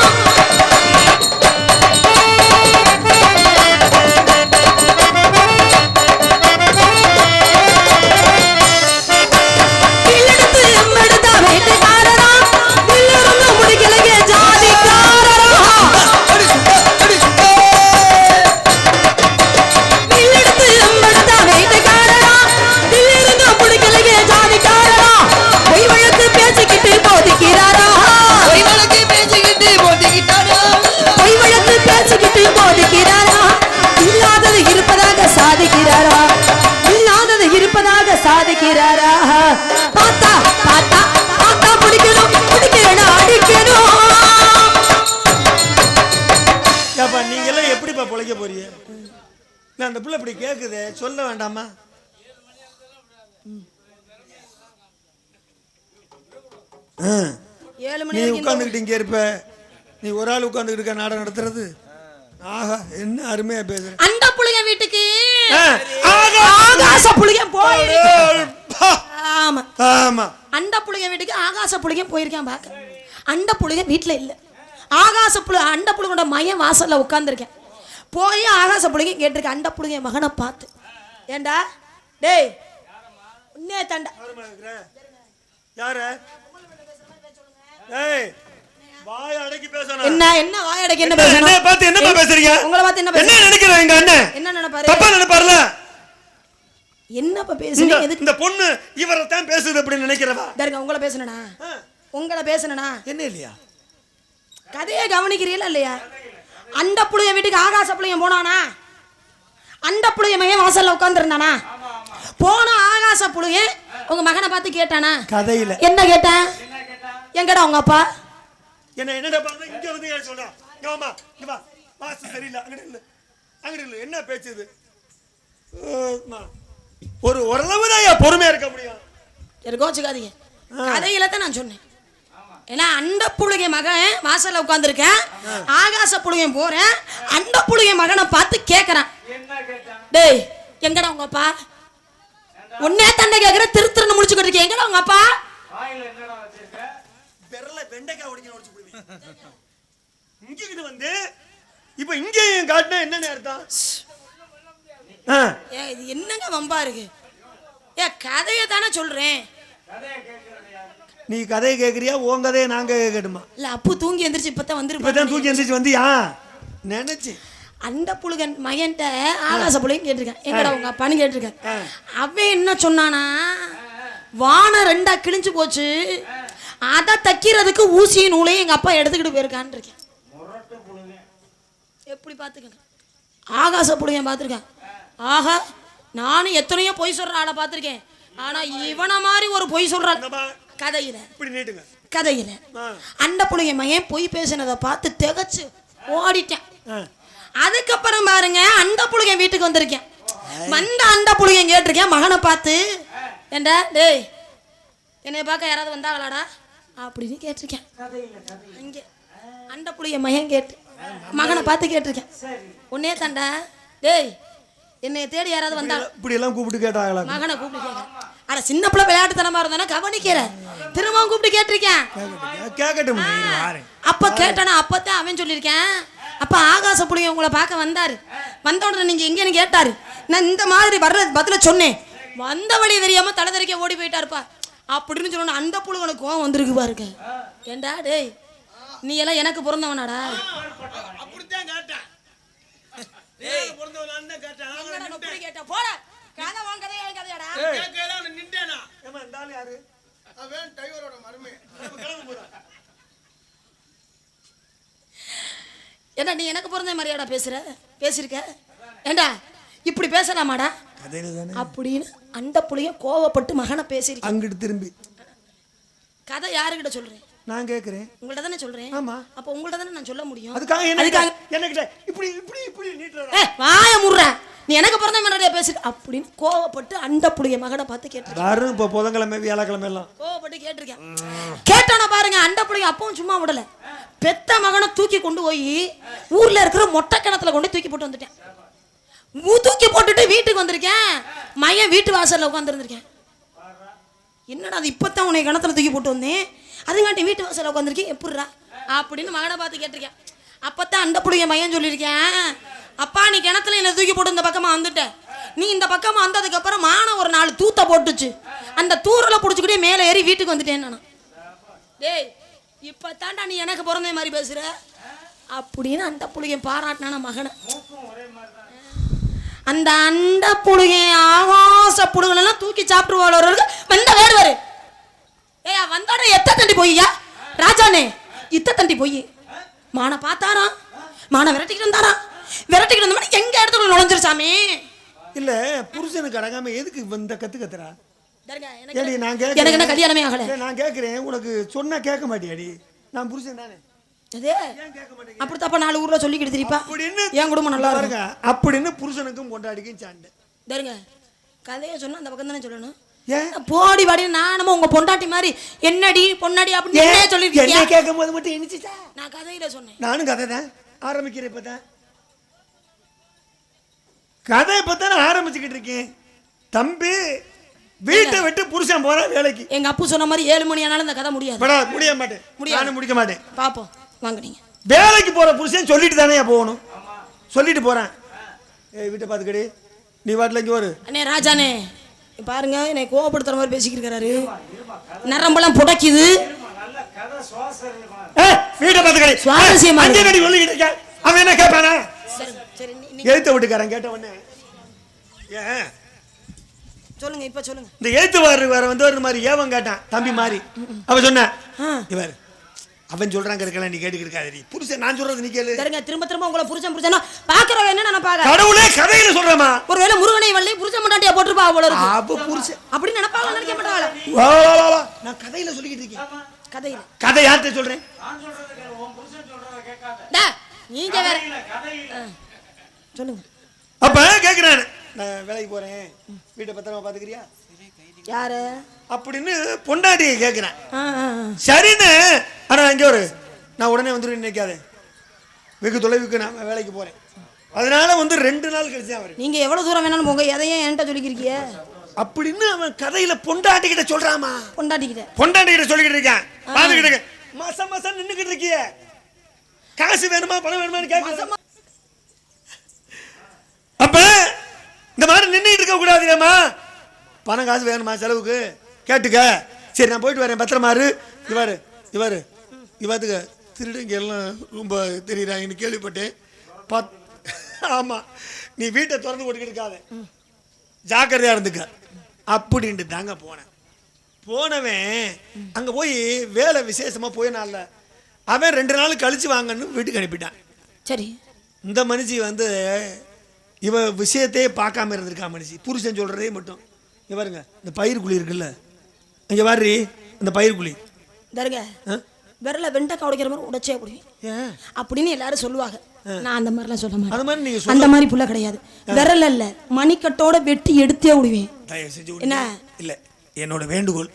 சாதிக்கிறாரா பார்த்தா பார்த்தா பார்த்தா பிடிக்கணும் பிடிக்கணும் அடிக்கணும் ஏப்பா நீங்க எல்லாம் எப்படிப்பா பொழைக்க போறீங்க நான் அந்த பிள்ளை இப்படி கேக்குதே சொல்ல வேண்டாமா நீ உட்கார்ந்துக்கிட்டு இங்க இருப்ப நீ ஒரு ஆள் உட்கார்ந்துக்கிட்டு இருக்க நாடகம் நடத்துறது ஆஹா என்ன அருமையா பேசுற அந்த புளிய வீட்டுக்கு ஆகாச புளியம் போய் ஆமா ஆமா அந்த புளிய வீட்டுக்கு ஆகாச புளியம் போயிருக்கேன் பாக்க அந்த புளிய வீட்டுல இல்ல ஆகாச புளி அந்த புளியோட மையம் வாசல்ல உட்கார்ந்துருக்கேன் போய் ஆகாச புளியம் கேட்டிருக்கேன் அந்த புளிய மகனை பார்த்து ஏண்டா டேய் உன்னே தண்டா யாரு ஏய் வாய் அடக்கி பேசணும் என்ன என்ன வாய் அடக்கி என்ன பேசணும் என்ன பார்த்து என்னமா பேசுறீங்க உங்களை பார்த்து என்ன என்ன பேசுறீங்க நினைக்கிறீங்க எங்க அண்ணன் என்ன நினைப்பாரு தப்பா நினைப்பாருல என்னப்பா பேசுறீங்க எதுக்கு இந்த பொண்ணு இவரை தான் பேசுது அப்படி நினைக்கிறவா பாருங்க உங்களை பேசணும்னா உங்களை பேசணும்னா என்ன இல்லையா கதையை கவனிக்கிறீங்களா இல்லையா அந்த புளிய வீட்டுக்கு ஆகாச புளியம் போனானா அந்த புளிய மையம் வாசல்ல உட்கார்ந்துருந்தானா போன ஆகாச புளிய உங்க மகனை பார்த்து கேட்டானா கதையில என்ன கேட்டான் எங்கடா உங்க அப்பா என்னடா பாருங்க இங்க வந்து ஏன் சொல்றா இங்க வாமா இங்க வா வாசு சரியில்லை அங்க இல்ல என்ன பேச்சு இது ஒரு ஓரளவு தான் பொறுமையா இருக்க முடியும் சரி கோச்சுக்காதீங்க கதையில தான் நான் சொன்னேன் ஏன்னா அந்த புளிய மகன் வாசல்ல உட்கார்ந்துருக்கேன் ஆகாச புளியம் போறேன் அந்த புளிய மகனை பார்த்து கேட்கறான் டேய் எங்கடா உங்க அப்பா உன்னே தண்டை கேட்கிற திருத்திருன்னு முடிச்சுக்கிட்டு இருக்கேன் எங்கடா உங்க அப்பா பெரல வெண்டைக்காய் உடைக்க உடைச்சு போடுவீங்க இங்க வந்து இப்ப இங்க காட்டினா என்னன்னு அர்த்தம் இது என்னங்க வம்பா இருக்கு கதையை தானே சொல்றேன் நீ கதையை கேக்குறியா உன் கதையை நாங்க கேட்கட்டுமா இல்ல அப்பு தூங்கி எந்திரிச்சு இப்பதான் இப்பதான் தூக்கி எந்திரிச்சு வந்தியா நினைச்சு அந்த புழுகன் மகன்கிட்ட ஆகாச புளியும் கேட்டிருக்கேன் எங்கடா உங்க அப்பான்னு கேட்டிருக்கேன் அவன் என்ன சொன்னானா வானம் 2 கிழிஞ்சு போச்சு அதை தைக்கிறதுக்கு ஊசியின் நூலையும் எங்க அப்பா எடுத்துக்கிட்டு போயிருக்கான்னு இருக்கேன் எப்படி பாத்துக்கங்க ஆகாச புளியம் பார்த்துருக்கேன் ஆஹா நானும் எத்தனையோ பொய் சொல்ற ஆளை பார்த்துருக்கேன் ஆனா இவனை மாதிரி ஒரு பொய் சொல்ற கதையில இப்படி நீட்டுங்க கதையில அந்த புளிய மகன் பொய் பேசினதை பார்த்து திகச்சு ஓடிட்டேன் அதுக்கப்புறம் பாருங்க அந்த புளிய வீட்டுக்கு வந்திருக்கேன் வந்த அந்த புளிய கேட்டிருக்கேன் மகனை பார்த்து ஏண்டா டேய் என்னை பார்க்க யாராவது வந்தாங்களாடா அப்படின்னு கேட்டிருக்கேன் இங்கே அந்த புளிய மகன் கேட்டு மகனை பார்த்து கேட்டிருக்கேன் உன்னே தாண்டா டேய் என்னை தேடி யாராவது வந்தா இப்படி எல்லாம் கூப்பிட்டு கேட்டாங்களா மகனை கூப்பிட்டு கேட்கறேன் அட சின்ன பிள்ளை விளையாட்டுத்தனமா இருந்தானே கவனிக்கிறேன் திரும்பவும் கூப்பிட்டு கேட்டிருக்கேன் கேட்கட்டும் அப்ப கேட்டானா அப்பதான் அவன் சொல்லியிருக்கேன் அப்ப ஆகாச புளிய உங்களை பார்க்க வந்தாரு வந்த உடனே நீங்க எங்கன்னு கேட்டாரு நான் இந்த மாதிரி வர்ற பதில சொன்னேன் வந்த வழி தெரியாம தலை தெறிக்க ஓடி போயிட்டாருப்பா அப்படின்னு சொன்ன அந்த புழுவனுக்கு கோவம் வந்திருக்கு பாருங்க. ஏண்டா டேய் நீ எல்லாம் எனக்கு பிறந்தவனாடா? அப்படித்தான் கேட்டேன். பிறந்தவனான்னு தான் கேட்டேன். கேட்டா போட கதை உன் கதையா என் கதையாடா? கேட்கல நின்றேனா? ஏமா இந்த ஆளு யாரு? அவன் டிரைவரோட மருமே. கிளம்பு போறா. ஏண்டா நீ எனக்கு பிறந்த மாதிரியாடா பேசிருக்க? ஏண்டா இப்படி பேசலாமாடா அப்படின்னு அந்த புள்ளைய கோவப்பட்டு மகனை பேசிருக்க. அங்கிட்டு திரும்பி கதை யாருக்கிட்ட சொல்றேன்? நான் கேக்குறேன். உங்கள்ட்ட தானே சொல்றேன். ஆமா. அப்ப உங்கள்ட்ட தானே நான் சொல்ல முடியும். அதுக்காக என்ன இப்படி இப்படி இப்படி நீட்றடா. வாய முர்ற. நீ எனக்கு பிறந்த மாதிரியா பேசிரு அப்படின்னு கோவப்பட்டு அந்த புள்ளைய மகனை பார்த்து கேட்டிருக்கேன். யாரும் இப்ப புதன்கிழமை வியாழக்கிழமை எல்லாம் கோவப்பட்டு கேட்டிருக்கேன். கேட்டானா பாருங்க அந்த புள்ளைய அப்பவும் சும்மா விடல. பெத்த மகனை தூக்கி கொண்டு போய் ஊர்ல இருக்கிற மொட்டை கிணத்துல கொண்டு தூக்கி போட்டு வந்துட்டேன். தூக்கி போட்டுட்டு வீட்டுக்கு வந்திருக்கேன். மையன் வீட்டு வாசல்ல உட்காந்துருந்துருக்கேன். என்னடா அது இப்பதான் உன்னை கிணத்துல தூக்கி போட்டு வந்தேன், அதுங்காட்டி வீட்டு வாசல்ல உட்காந்துருக்கேன் எப்படிரா அப்படின்னு மகனை பார்த்து கேட்டிருக்கேன். அப்பத்தான் அந்த புள்ளைய மையன் சொல்லியிருக்கேன், அப்பா நீ கிணத்துல என்ன தூக்கி போட்டு இந்த பக்கமா வந்துட்ட, நீ இந்த பக்கமா வந்ததுக்கு அப்புறம் மான ஒரு 4 தூத்த போட்டுச்சு, அந்த தூரல புடிச்சுக்கிட்டே மேலே ஏறி வீட்டுக்கு வந்துட்டேன் நான். டேய் இப்பத்தாண்டா நீ எனக்கு பிறந்த மாதிரி பேசுற அப்படின்னு அந்த புள்ளைய பாராட்டினான மகனை. அந்த அண்ட புழுகை ஆகாச புழுகளெல்லாம் தூக்கி சாப்பிட்டுருவாளவர்களுக்கு வந்த வேடுவாரு. ஏயா வந்தாட எத்த தண்டி போய்யா ராஜானே, இத்த தண்டி போய் மான பார்த்தாரா, மான விரட்டிக்கிட்டு வந்தாரா, விரட்டிக்கிட்டு வந்த மாதிரி எங்க இடத்துல நுழைஞ்சிருச்சாமே. இல்ல புருஷனுக்கு அடங்காம எதுக்கு இந்த கத்துறா? எனக்கு என்ன கல்யாணமே ஆகல. நான் கேக்குறேன், உனக்கு சொன்னா கேட்க மாட்டியாடி? நான் புருஷன் தானே. அப்படி தப்பா 4 ஊர்ல சொல்லிக்கிட்டு திரிப்பா என் குடும்பம் நல்லா இருக்கு அப்படின்னு புருஷனுக்கும் கொண்டாடிக்கும் சாண்டை தருங்க. கதையை சொன்னா அந்த பக்கம் தானே சொல்லணும். போடி வாடி நானும் உங்க பொண்டாட்டி மாதிரி என்னடி பொன்னாடி அப்படின்னு சொல்லிருக்கீங்க. கேட்கும் போது மட்டும் எனிச்சுச்சா? நான் கதையில சொன்னேன். நானும் கதை தான் ஆரம்பிக்கிறேன். இப்பதான் கதை இப்பதானே ஆரம்பிச்சுக்கிட்டு இருக்கேன். தம்பி வீட்டை விட்டு புருஷன் போற வேலைக்கு. எங்க அப்பு சொன்ன மாதிரி 7 மணி ஆனாலும் இந்த கதை முடியாது. முடிய மாட்டேன், நானும் முடிக்க மாட்டேன். பாப்போம் வாங்க. நீங்க வேலைக்கு போற புருஷன் சொல்லிட்டு தானே போகணும். சொல்லிட்டு போறேன், ஏய் வீட்டை பாத்துக்கடி, நீ வாட்டில இங்க வரு. அண்ணே ராஜானே பாருங்க என்னை கோவப்படுத்துற மாதிரி பேசிக்கிட்டு இருக்காரு, நரம்பெல்லாம் புடைக்குது. வீட்டை பாத்துக்கடி சுவாரஸ்யமா சொல்லிக்கிட்டு இருக்க. அவன் என்ன கேட்பானா? சரி எழுத்த விட்டுக்காரன் கேட்ட உடனே ஏன் சொல்லுங்க. இப்ப சொல்லுங்க. இந்த எழுத்து வேற வந்து ஒரு மாதிரி ஏவன் கேட்டான் தம்பி மாதிரி. அவன் சொன்ன இவர் அவன் சொல்றாங்க இருக்கலாம், நீ கேட்டுக்கிட்டு இருக்காதடி புருஷன் நான் சொல்றது நீ கேளு. சரிங்க திரும்ப திரும்ப உங்களை புருஷன் பாக்குறவங்க என்ன நினைப்பாங்க? கடவுளே கதையில சொல்றமா, ஒருவேளை முருகனை வள்ளி புருஷன் முன்னாடியா போட்டுருப்பா போல இருக்கு. அப்ப புருஷன் அப்படி நினைப்பாங்க, நினைக்க மாட்டாங்க. வா வா வா நான் கதையில சொல்லிக்கிட்டு இருக்கேன். கதையில கதை யார்கிட்ட சொல்றேன்? நான் சொல்றது கேளு, உன் புருஷன் சொல்றத கேட்காத. டா நீங்க வேற சொல்லுங்க. அப்ப கேக்குறானே நான் வேலைக்கு போறேன், வீட்டை பத்திரமா பாத்துக்கிறியா? யாரு அப்படின்னு பொண்டாட்டியை கேக்குறேன். சரின்னு ஆனா இங்க ஒரு நான் உடனே வந்துருவேன் நினைக்காதே, வெகு தொலைவுக்கு நான் வேலைக்கு போறேன். அதனால வந்து 2 நாள் கழிச்சு அவரு. நீங்க எவ்வளவு தூரம் வேணாலும் போங்க, எதையும் என்கிட்ட சொல்லிக்கிறீங்க அப்படின்னு அவன் கதையில பொண்டாட்டி கிட்ட சொல்றாமா. பொண்டாட்டி கிட்ட சொல்லிக்கிட்டு இருக்கேன். பாத்துக்கிட்டு இருக்கேன், மாசம் மாசம் நின்னுக்கிட்டு இருக்கிய, காசு வேணுமா பணம் வேணுமான்னு கேட்க. அப்ப இந்த மாதிரி நின்னுட்டு இருக்க கூடாதுமா, பணம் காசு வேணுமா செலவுக்கு கேட்டுக்க. சரி நான் போயிட்டு வரேன், பத்திரமா இரு. இவத்துக்கு திருடுங்க எல்லாம் ரொம்ப தெரியுறாங்கன்னு கேள்விப்பட்டேன். ஆமா நீ வீட்டை திறந்து போட்டுக்கிட்டு இருக்காத, ஜாக்கிரதையா இருந்துக்க அப்படின்ட்டு தாங்க போனவன் அங்க போய் வேலை விசேஷமா போயினால அவன் 2 நாள் கழிச்சு வாங்கன்னு வீட்டுக்கு அனுப்பிட்டான். சரி இந்த மனுஷி வந்து இவ விஷயத்தையே பார்க்காம இருந்திருக்கா மனுஷி, புருஷன் சொல்றதே மட்டும். இங்க பாருங்க இந்த பயிர் குழி இருக்குல்ல, இங்க பாரு இந்த பயிர் குழி தருங்க, விரல வெண்டைக்காய் உடைக்கிற மாதிரி உடைச்சே குடிவேன் அப்படின்னு எல்லாரும் சொல்லுவாங்க. நான் அந்த மாதிரிலாம் சொல்ல மாட்டேன். அந்த மாதிரி புள்ள கிடையாது. விரல் இல்ல மணிக்கட்டோட வெட்டி எடுத்தே விடுவேன். என்ன இல்ல என்னோட வேண்டுகோள்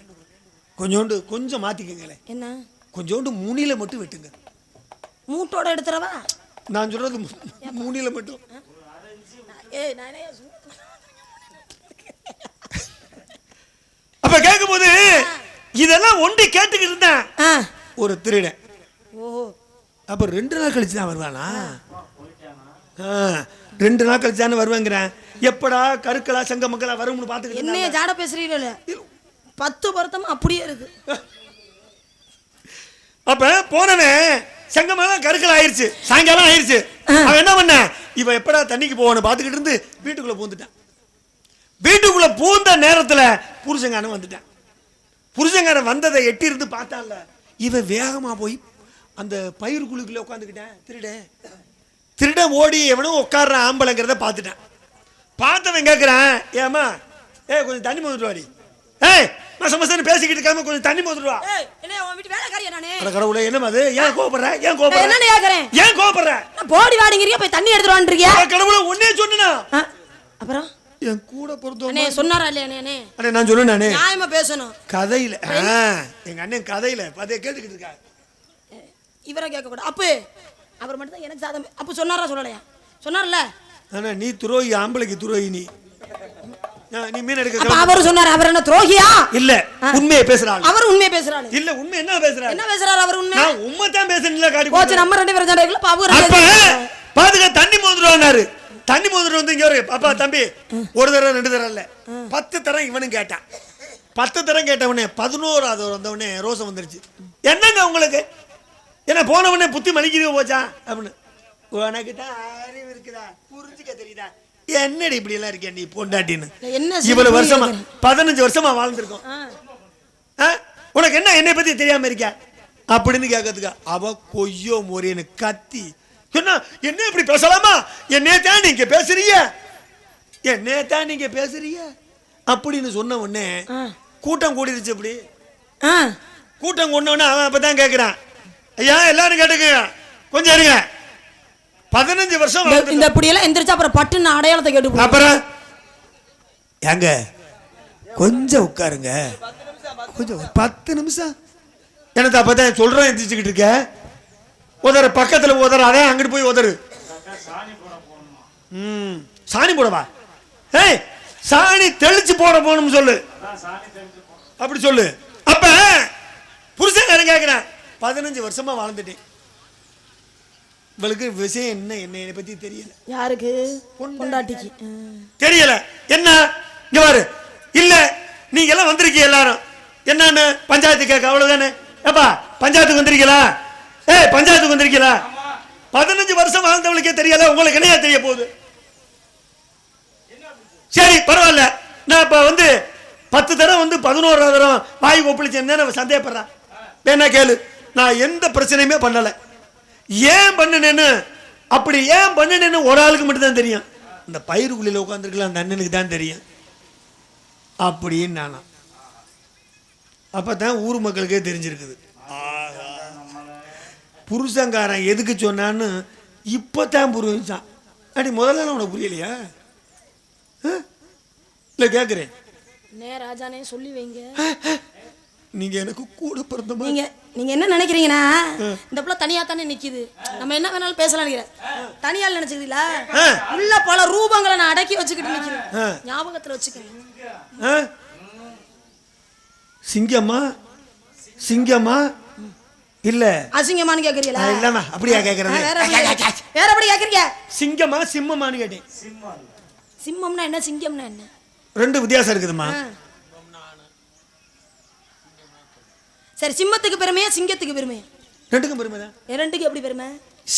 கொஞ்சம் மாத்திக்கங்களேன். என்ன கொஞ்சோண்டு முனியில மட்டும் வெட்டுங்க. மூட்டோட எடுத்துறவா? நான் சொல்றது முனியில மட்டும். அப்ப கேட்கும் போது இதெல்லாம் ஒண்டி கேட்டுக்கிட்டு இருந்தேன். ஒரு திருடன். அப்ப 2 நாள் கழிச்சு தான் வருவானா? 2 நாள் கழிச்சு தானே வருவாங்கிறேன். எப்படா கருக்களா சங்க மக்களா வரும்னு பாத்துக்கிட்டு என்ன ஜாட பேசுறீங்களே? 10 பொருத்தமும் அப்படியே இருக்கு. அப்ப போனவன் செங்கமெல்லாம் கருக்கல் ஆயிருச்சு, சாயங்காலம் ஆயிருச்சு. அவன் என்ன பண்ண, இவன் எப்படா தண்ணிக்கு போவான்னு பார்த்துக்கிட்டு இருந்து வீட்டுக்குள்ள பூந்துட்டான். வீட்டுக்குள்ள பூந்த நேரத்துல புருஷங்காரன் வந்துட்டான். புருஷங்காரன் வந்ததை எட்டி இருந்து பார்த்தான்ல, இவன் வேகமா போய் அந்த பயிர் குழுக்குள்ள உட்காந்துக்கிட்டேன். திருடன் ஓடி எவனும் உட்கார்ற ஆம்பளைங்கிறத பார்த்துட்டான். பார்த்தவன் கேட்கிறான், ஏமா கொஞ்சம் தண்ணி மோந்துட்டு வாடி. மசமசன்னு பேசிக்கிட்டு இருக்காம கொஞ்சம் தண்ணி மோந்துட்டு வா. கடவுளே என்னமா அது, ஏன் கோபப்படுற, ஏன் கோபப்படுற, ஏன் கோபப்படுற, போடி வாடிங்கறியா போய் தண்ணி எடுத்துட்டு வான்றீங்க. கடவுளே உன்னே சொன்னா அப்புறம் என் கூட பொறுத்தவரை அண்ணே சொன்னாரா இல்லையா அண்ணே? அண்ணே நான் சொன்னேன் அண்ணே, நியாயமா பேசணும். கதையில எங்க அண்ணன் கதையில பதே கேட்டுக்கிட்டு இருக்கா. இவரை கேட்க கூடாது. அப்ப அவர் மட்டும் தான் எனக்கு சாதம். அப்ப சொன்னாரா சொல்லலையா? சொன்னார்ல. அண்ணா நீ துரோகி, ஆம்பளைக்கு துரோகி நீ. நீ மீன் எடுக்க. அப்ப அவர் சொன்னார், அவர் என்ன துரோகியா? இல்ல உண்மையை பேசுறாரு. அவர் உண்மையை பேசுறாரு. இல்ல உண்மை என்ன பேசுறாரு? என்ன பேசுறாரு அவர்? உண்மை நான் உண்மை தான் பேசணும்ல காடி. போச்சு நம்ம ரெண்டு பேரும் சண்டைக்குள்ள பாவு. அப்ப பாத்துக்க தண்ணி மோந்துறானாரு. தண்ணி மோந்துட்டு வந்து இங்க வரு. அப்பா தம்பி ஒரு தடவை 2 தடவை இல்ல 10 தடவை இவனும் கேட்டான். 10 தடவை கேட்டவனே 11வது வந்தவனே ரோசம் வந்துருச்சு. என்னங்க உங்களுக்கு என்ன போனவனே புத்தி மலிக்கிறீங்க போச்சா அப்படின்னு. உனக்கு தான் அறிவு இருக்குதா, புரிஞ்சுக்க தெரியுதா, என்னடி இப்படி எல்லாம் இருக்க நீ பொண்டாட்டின்னு. இவ்வளவு வருஷமா 15 வருஷமா வாழ்ந்துருக்கோம். உனக்கு என்ன என்னை பத்தி தெரியாம இருக்க அப்படின்னு கேட்கறதுக்கு அவ கொய்யோ மொரியன்னு கத்தி என்ன என்ன இப்படி பேசலாமா, என்னையத்தான் நீங்க பேசுறீங்க, என்னையத்தான் நீங்க பேசுறீங்க அப்படின்னு சொன்ன உடனே கூட்டம் கூடிருச்சு. அப்படி கூட்டம் கொண்டவன அவன் அப்பதான் கேட்கிறான், ஐயா எல்லாரும் கேட்டுக்க கொஞ்சம் இருங்க. 15 வருஷம் இந்த இப்படி எல்லாம் எந்திரிச்சா அப்புறம் பட்டுன்னு அடையாளத்தை கேட்டு அப்புறம் ஏங்க கொஞ்சம் உட்காருங்க, கொஞ்சம் 10 நிமிஷம் எனக்கு அப்பதான் சொல்றேன். எந்திரிச்சுக்கிட்டு இருக்க உதற பக்கத்துல உதற, அதே அங்கிட்டு போய் உதறு. சாணி போடவா? ஏய் சாணி தெளிச்சு போட போகணும்னு சொல்லு, அப்படி சொல்லு. அப்ப புருஷன் கேட்கிறேன், 15 வருஷமா வாழ்ந்துட்டேன், இவளுக்கு விஷயம் என்ன என்னை பத்தி தெரியல. யாருக்கு? பொண்டாட்டிக்கு தெரியல. என்ன இங்க பாரு, இல்ல நீங்க எல்லாம் வந்திருக்கீங்க எல்லாரும் என்னன்னு பஞ்சாயத்து கேட்க, அவ்வளவுதானே. ஏப்பா பஞ்சாயத்துக்கு வந்திருக்கீங்களா? பஞ்சாயத்துக்கு வந்திருக்கீங்களா? 15 வருஷம் வாழ்ந்தவளுக்கே தெரியல, உங்களுக்கு என்னையா தெரிய போகுது? சரி பரவாயில்ல, நான் இப்ப 10 தடவை 11வது தடவை வாய் ஒப்பளிச்சேன்னு சந்தேகப்படுறேன். என்ன கேளு, நான் எந்த பிரச்சனையுமே பண்ணல. ஏன் பண்ணுனேன்னு, அப்படி ஏன் பண்ணுனேன்னு ஒரு ஆளுக்கு மட்டும் தான் தெரியும். இந்த பயிர்குழியில் உட்காந்துருக்கலாம் அந்த அண்ணனுக்கு தான் தெரியும் அப்படின்னு நானா. அப்பதான் ஊர் மக்களுக்கே தெரிஞ்சிருக்குது புருஷங்காரன் எதுக்கு சொன்னான்னு. இப்பதான் புரிஞ்சான். அடி முதல்ல உனக்கு புரியலையா? இல்ல கேக்குறேன், ராஜானே சொல்லி வைங்க. நீங்க எனக்கு கூட பிறந்த மாதிரி. நீங்க என்ன நினைக்கிறீங்கன்னா, இந்த பிள்ளை தனியா தானே நிக்குது, நம்ம என்ன வேணாலும் பேசலாம் நினைக்கிறேன். தனியால் நினைச்சுக்கிறீங்களா? உள்ள பல ரூபங்களை நான் அடக்கி வச்சுக்கிட்டு நிக்கிறேன், ஞாபகத்துல வச்சுக்கோங்க. சிங்கம்மா சிங்கம்மா இல்ல அசிங்கமானு கேக்குறீங்களா? இல்லம்மா அப்படியா கேக்குறது? வேற எப்படி கேக்குறீங்க? சிங்கம்மா சிம்மமானு கேட்டேன். சிம்மம்னா என்ன, சிங்கம்னா என்ன? 2 வித்தியாசம் இருக்குதுமா. சரி, சிம்மத்துக்கு பெருமையா சிங்கத்துக்கு பெருமையா? 2க்கும் பெருமை தான். 2க்கு எப்படி பெருமை?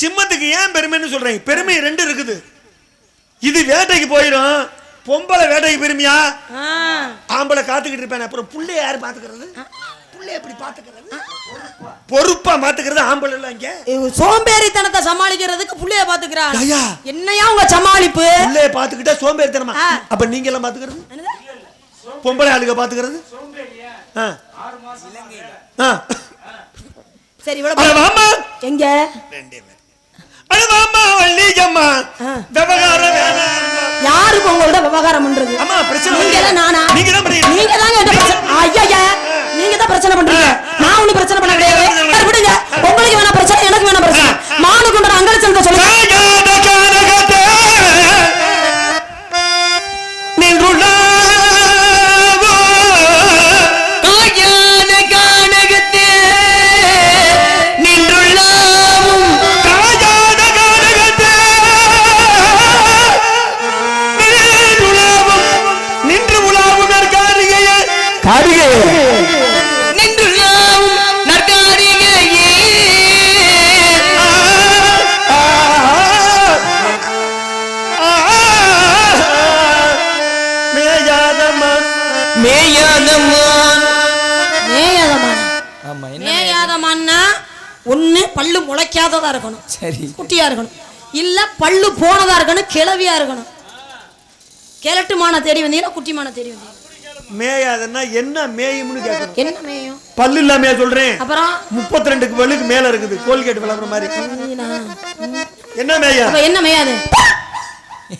சிம்மத்துக்கு ஏன் பெருமைன்னு சொல்றேன், பெருமை 2 இருக்குது. இது வேட்டைக்கு போயிடும், பொம்பளை வேட்டைக்கு பெருமையா? ஆம்பளை காத்துக்கிட்டு இருப்பேன், அப்புறம் புள்ளைய யாரு பாத்துக்கிறது? புள்ளைய எப்படி பாத்துக்கிறது? பொறுப்பா மாத்துக்கிறது ஆம்பளை இல்ல. இங்க சோம்பேறித்தனத்தை சமாளிக்கிறதுக்கு புள்ளைய பாத்துக்கிறா. என்னையா உங்க சமாளிப்பு? புள்ளைய பாத்துக்கிட்டா சோம்பேறித்தனமா? அப்ப நீங்க எல்லாம் பாத்துக்கிறது? பொம்பளை ஆளுங்க பாத்துக்கிறது? சரி எங்க யாருக்கு உங்களோட விவகாரம் பண்றது? நீங்க தான் பிரச்சனை பண்றீங்க, நான் ஒண்ணு பிரச்சனை பண்ண கிடையாது. விடுங்க, உங்களுக்கு வேணா பிரச்சனை, எனக்கு வேணா பிரச்சனை. மானு கொண்டு அங்க செல்ற சொல்லுங்க. காரிகை நின்று நற்காரிகையே ஆமா என்ன மேயாதமான்னா ஒண்ணு பல்லு முளைக்காததா இருக்கணும், சரி குட்டியா இருக்கணும், இல்ல பல்லு போனதா இருக்கணும், கிளவியா இருக்கணும். கிழட்டு மான தேடி வந்தீங்கன்னா குட்டி மான தேடி வந்தீங்க. மேயாதுன்னா என்ன மேயும்னு கேட்கணும். என்ன மேயும்? பல்லு இல்லாம சொல்றேன். அப்புறம் 32 பல்லுக்கு மேல இருக்குது, கோல்கேட் விளக்குற மாதிரி. என்ன மேயா? அப்ப என்ன மேயாது?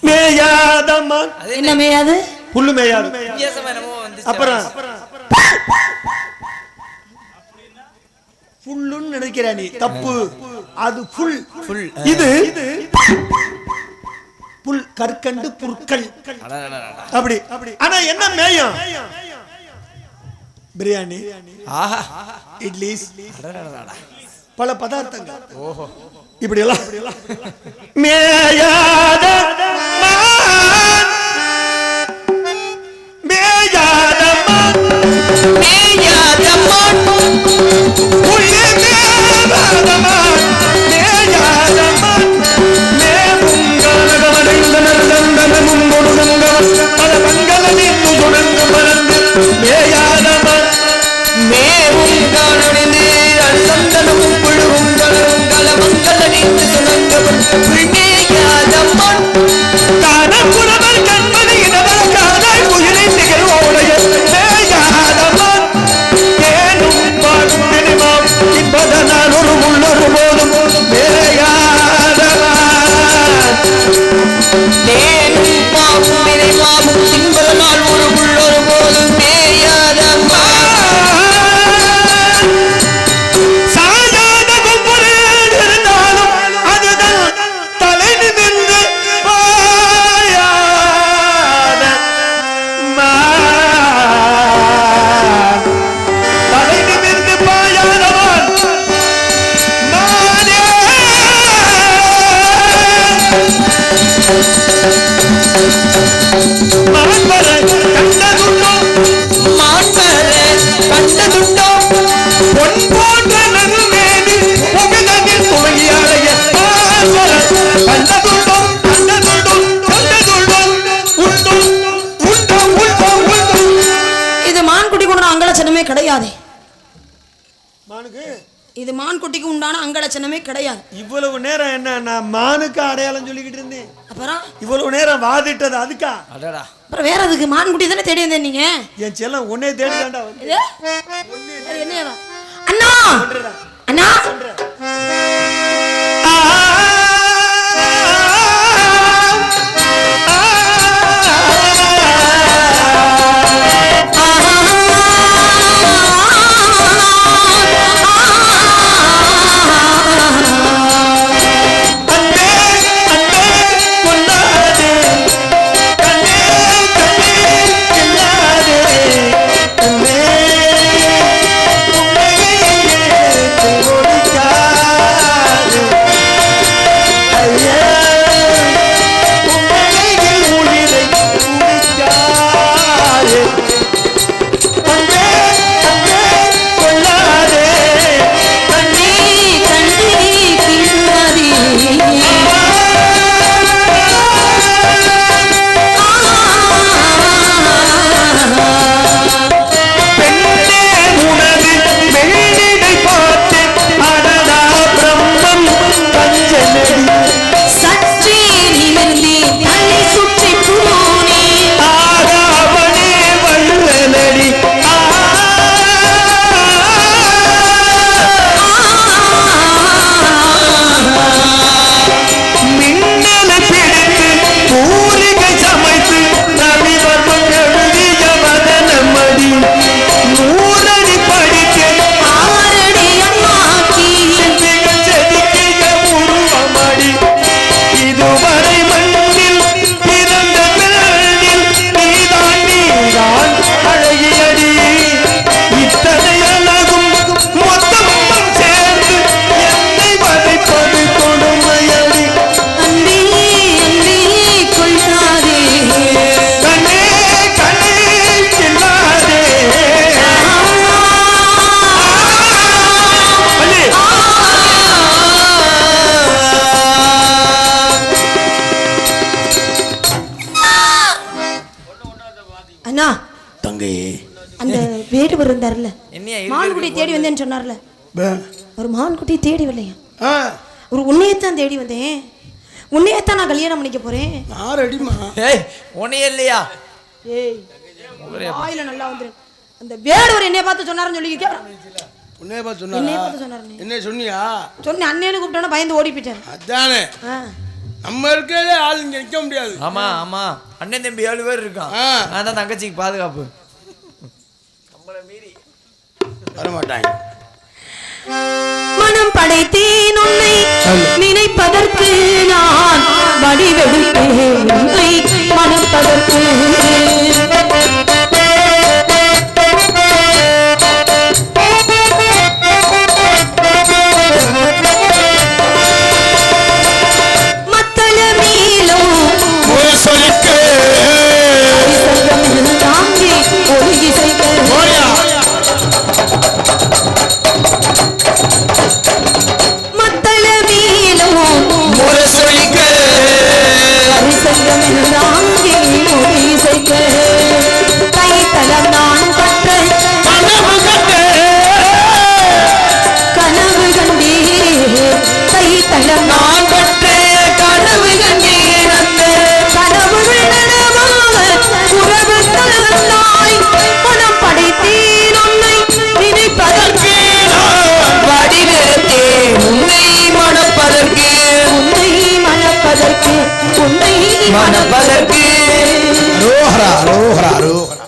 மேயாதம்மா. என்ன மேயாது? புல்லு மேயாது. வித்தியாசமா என்னமோ வந்துச்சு. அப்புறம் புல்லுன்னு நினைக்கிறா நீ, தப்பு. அது புல். இது புல், கற்கண்டு, புற்கள் அப்படி. ஆனா என்ன மேயம்? பிரியாணி, இட்லி, பல பதார்த்தங்கள். ஓஹோ, இப்படி எல்லாம் மேயாத மேயாத மேயாத கிடையாது. இது மான் குட்டிக்கு உண்டான அங்கலட்சணமே கிடையாது. இவ்வளவு நேரம் என்ன நான் மானுக்கு அடையாளம் சொல்லிக்கிட்டு இருந்தேன். அப்புறம் இவ்வளவு நேரம் வாதிட்டது அதுக்கா? அப்புறம் வேற அதுக்கு மான் குட்டி தானே தேடி வந்தேன் நீங்க. என் செல்லம் உன்னை தேடி தாண்டா வந்து. என்ன அண்ணா அண்ணா அண்ணா தங்கையே அந்த வேடுவர் இருந்தார்ல, என்னையா மான்குட்டி தேடி வந்தேன்னு சொன்னார்ல, ஒரு மான்குட்டி தேடி வரலையா? ஆ, ஒரு உன்னையத்தான் தேடி வந்தேன். உன்னையத்தான் நான் கல்யாணம் பண்ணிக்க போறேன். நான் ரெடிமா. ஏய் உன்னையே இல்லையா? ஏய் வாயில நல்லா வந்துரு. அந்த வேடுவர் என்னைய பார்த்து சொன்னாருன்னு சொல்லி கேக்குறான். உன்னைய பார்த்து என்னைய சொன்னா? பார்த்து சொன்னாரு. என்ன சொன்னியா? சொன்ன அண்ணேன்னு கூப்பிட்டோன்னா பயந்து ஓடி போயிட்டாரு. அதானே நம்ம இருக்கிறதே ஆள் இங்க நிக்க முடியாது. ஆமா ஆமா, அண்ணன் தம்பி 7 பேர் இருக்கான். நான் தான் தங்கச்சிக்கு பாதுகாப்பு. வரமாட்டாங்க. மனம் படைத்தேன் உன்னை நினைப்பதற்கு நான் வடிவெடுத்தேன் உன்னை மனப்பதற்கு.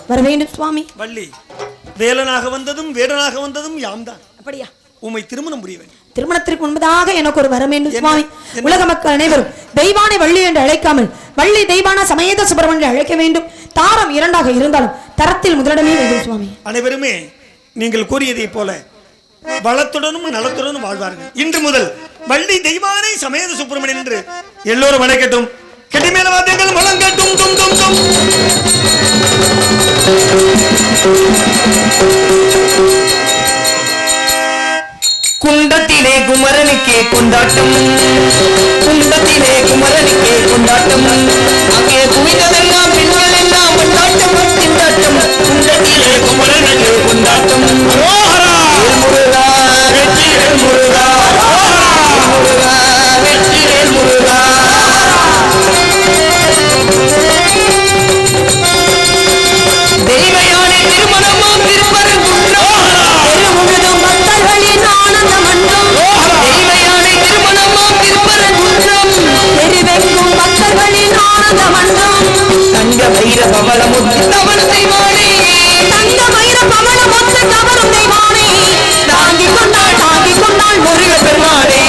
வர வேண்டும் சுவாமி. வள்ளி, வேலனாக வந்ததும் வேடனாக வந்ததும் யாம்தான். அப்படியா? உம்மை திருமணம் புரிய வேண்டும். திருமணத்திற்கு முன்பதாக எனக்கு ஒரு வரம் வேண்டும் சுவாமி. உலக மக்கள் அனைவரும் தெய்வானை வள்ளி என்று அழைக்காமல் வள்ளி தெய்வான சமேத சுப்பிரமணியன் அழைக்க வேண்டும். தாரம் 2ஆக இருந்தாலும் தரத்தில் முதலிடமே வேண்டும் சுவாமி. அனைவருமே நீங்கள் கூறியதை போல வளத்துடனும் நலத்துடனும் வாழ்வார்கள். இன்று முதல் வள்ளி தெய்வானை சமேத சுப்பிரமணியன் என்று எல்லோரும் வணக்கட்டும். கெட்டிமேல வாத்தியங்கள் முழங்கட்டும். டும் டும் டும். குண்டத்திலே குமரனுக்கே கொண்டாட்டம், குண்டத்திலே குமரனுக்கே கொண்டாட்டம், அங்கே குவிந்ததெல்லாம் பெண்கள் எல்லாம் கொண்டாட்டம் திண்டாட்டம். குண்டத்திலே குமரனுக்கே கொண்டாட்டம். முருகா வெற்றிவேல் முருகா, முருகா வெற்றிவேல் முருகா. தெய்வயானை திருமணமா திருப்பரங்குன்றம், திருமுழுதும் பக்தர்களின் ஆனந்த மன்றம். தெய்வயானை திருமணமா திருப்பரங்குன்றம், தெருவெங்கும் பக்தர்களின் ஆனந்த மன்றம். தங்க வைர பவளமுத்து தவறு தெய்வானே, தங்க வைர பவளமுத்து தவறு தெய்வானே. தாங்கிக் கொண்டாள் முருக பெருமானே,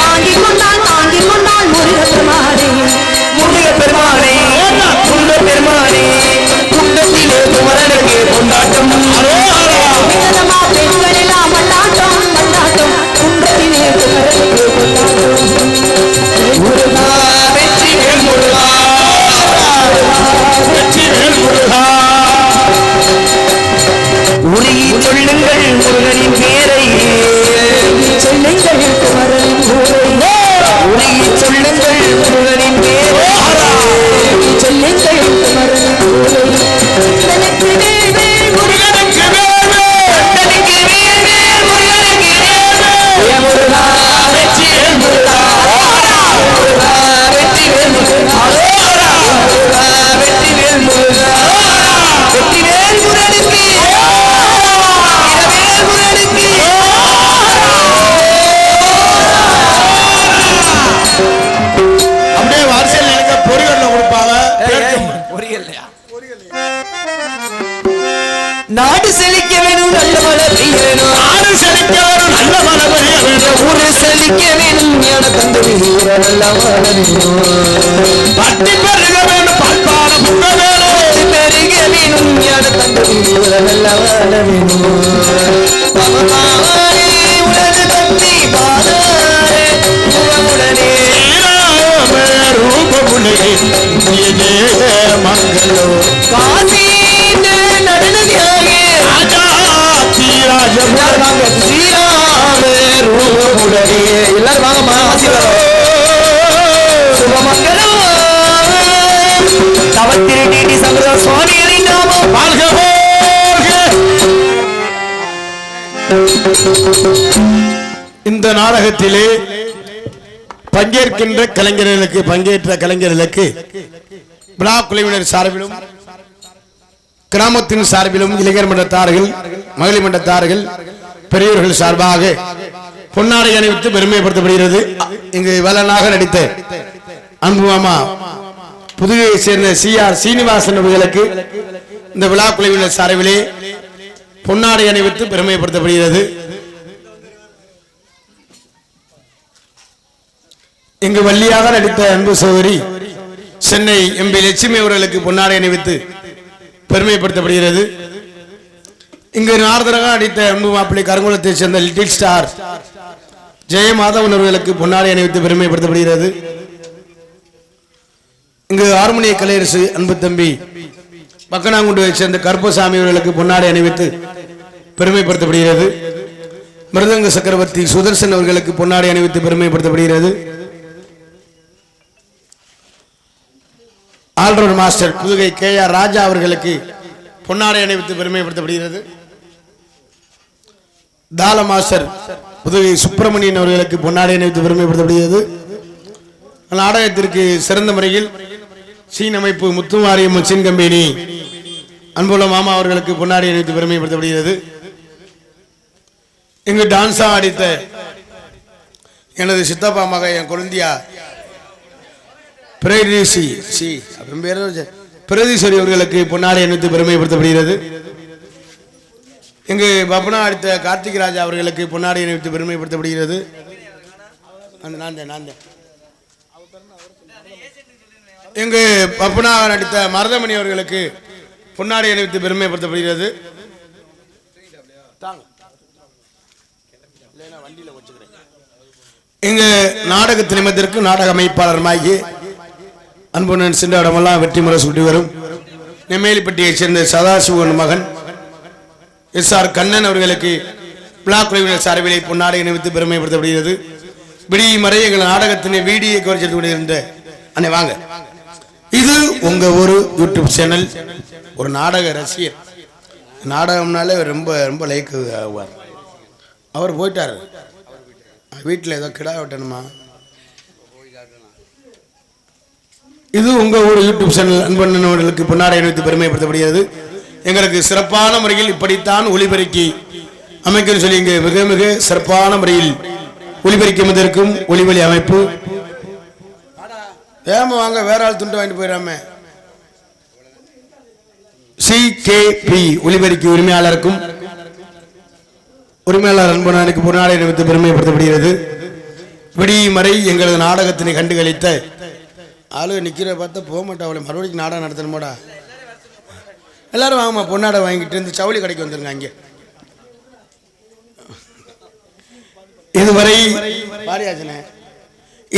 தாங்கிக் கொண்டாள் முருக பெருமானே. முருக பெருமானே, முருக பெருமானே. குண்டத்திலே குமரனுக்கு கொண்டாட்டம், பெண்கள் எல்லாம் கொண்டாட்டம் கொண்டாட்டம். குண்டத்திலே குமரனுக்கு கொண்டாட்டம். முருகா வெற்றிவேல் முருகா, வெற்றிவேல் முருகா. உருகி சொல்லுங்கள் முருகனின் பேரை, சொல்லுங்கள் குமரனின் ஊரை. உருகி சொல்லுங்கள் முருகனின் பேரை, சொல்லுங்கள் குமரனின் ஊரை. தனக்கு வேல் வேல் முருகனுக்கு வேல் வேல், தனக்கு வேல் வேல் முருகனுக்கு வேல் வேல். முருகா வெற்றிவேல் முருகா, முருகா வெற்றிவேல் முருகா, முருகா வெற்றிவேல் முருகா. வெற்றிவேல் முருகனுக்கு, இரவேல் முருகனுக்கு. அப்படியே வாரிசல் எனக்கு பொறிகடலை கொடுப்பாங்க. பொரியல்லையா? நாடு செழிக்க வேணும் நல்ல மழை பெய்ய வேணும், நாடு செழிக்க வேணும் நல்ல மழை பெய்ய வேணும். ஊரு செழிக்க வேணும் ஞான தந்தவி ஊர நல்ல மழை வேணும். பட்டி பெருக வேணும் பால்பால புக வேணும், பட்டி பெருக வேணும் ஞான தந்தவி ஊர நல்ல மழை வேணும். பவமானே உடனே பக்தி பாதாரே முகமுடனே ரூபமுடனே மங்களோ காசி நடன தியாகே ராஜா தீராஜ வாங்க ஸ்ரீராமே ரூபமுடனே. எல்லாரும் வாங்கம்மா ஆசீர்வாதம். சுபமங்கலம் தவத்திரு டிடி சங்கர சுவாமிகளின் நாமம் இந்த நாடகத்திலே பங்கேற்ற கலைஞர்களுக்கு விழா குழுவினர் சார்பிலும் கிராமத்தின் சார்பிலும் இளைஞர் மன்றத்தார்கள் மகளிர் மன்றத்தார்கள் பெரியவர்கள் சார்பாக பொன்னாடை அணிவித்து பெருமைப்படுத்தப்படுகிறது. இங்கு வல்லனாக நடித்த அன்பு மாமா புதுவையை சேர்ந்த CR சீனிவாசன் அவர்களுக்கு இந்த விழா குழுவினர் சார்பிலே பொன்னாடை அணிவித்து பெருமைப்படுத்தப்படுகிறது. இங்கு வள்ளியாக நடித்த அன்பு சகோதரி சென்னை MP லட்சுமி அவர்களுக்கு பொன்னாடை அணிவித்து பெருமைப்படுத்தப்படுகிறது. இங்கு நாரதராக நடித்த அன்பு மாப்பிள்ளை கருங்குளத்தை சேர்ந்த லிட்டில் ஸ்டார் ஜெயமாதவன் அவர்களுக்கு பொன்னாடை அணிவித்து பெருமைப்படுத்தப்படுகிறது. இங்கு ஹார்மோனிய கலையரசு அன்பு தம்பி பக்கனாங்குண்டுவை சேர்ந்த கருப்பசாமி அவர்களுக்கு பொன்னாடை அணிவித்து பெருமைப்படுத்தப்படுகிறது. மிருதங்க சக்கரவர்த்தி சுதர்சன் அவர்களுக்கு பொன்னாடை அணிவித்து பெருமைப்படுத்தப்படுகிறது. ஆல்ரவுண்ட் மாஸ்டர் புதுகை KR ராஜா அவர்களுக்கு பொன்னாடை அணிவித்து பெருமைப்படுத்தப்படுகிறது. தாள மாஸ்டர் புதுகை சுப்பிரமணியன் அவர்களுக்கு பொன்னாடை அணிவித்து பெருமைப்படுத்தப்படுகிறது. நாடகத்திற்கு சிறந்த முறையில் சீன் அமைப்பு முத்துமாரியம்மன் சீன் கம்பெனி அன்புள்ள மாமா அவர்களுக்கு பொன்னாடை அணிவித்து பெருமைப்படுத்தப்படுகிறது. இங்கு டான்ஸா அடித்த எனது சித்தப்பா மக என் குழந்தையா பிரதீஸ்வரி அவர்களுக்கு பொன்னாடை அணிவித்து பெருமைப்படுத்தப்படுகிறது. இங்கு பப்னா அடித்த கார்த்திக் ராஜா அவர்களுக்கு பொன்னாடை அணிவித்து பெருமைப்படுத்தப்படுகிறது. இங்கு பப்னா நடித்த மருதமணி அவர்களுக்கு பொன்னாடை அணிவித்து பெருமைப்படுத்தப்படுகிறது. இங்கு நாடக நிமிடத்திற்கு நாடக அமைப்பாளருமாகி அன்புடன் சென்ற இடமெல்லாம் வெற்றி முறை சுட்டி வரும் நெம்மேலிப்பட்டியைச் சேர்ந்த சதாசிவன் மகன் SR கண்ணன் அவர்களுக்கு பிளாக் குழுவினர் சார்பிலே பொன்னாடை அணிவித்து பெருமைப்படுத்தப்படுகிறது. விடியும் வரை எங்கள் நாடகத்தினை வீடியோ கவர்ச்சி கொண்டிருந்த அண்ணே வாங்க, இது உங்க ஒரு யூடியூப் சேனல். ஒரு நாடக ரசிகர், நாடகம்னாலே ரொம்ப ரொம்ப லைக் ஆவார். அவர் போயிட்டார், வீட்டில் ஏதோ கிடா வெட்டணுமா. இது உங்க ஒரு யூடியூப் சேனல். அன்பர்களுக்கு பொன்னாடை அணிவித்து பெருமைப்படுத்தப்படுகிறது. எங்களுக்கு சிறப்பான முறையில் இப்படித்தான் ஒளிபெருக்கி அமைக்கணும் சொல்லி இங்கே மிக மிக சிறப்பான முறையில் ஒளிபெருக்கும் ஒளிவெளி அமைப்பு. ஏமா வாங்க, வேற ஆள் துண்டு வாங்கிட்டு போயிடாம. CKP ஒளிபெருக்கி உரிமையாளருக்கும் உரிமையாளர் அன்பனுக்கு பொன்னாடை அணிவித்து பெருமைப்படுத்தப்படுகிறது. விடியும் வரை எங்களது நாடகத்தினை கண்டுகளித்த ஆளு நிக்கிற பார்த்தா போக மாட்டா, அவளை மறுபடியும் நாடகம் நடத்தணுமாடா. எல்லாரும் வாங்கம்மா, பொன்னாடை வாங்கிட்டு இந்த சவுளி கடைக்கு வந்துருங்க. அங்கே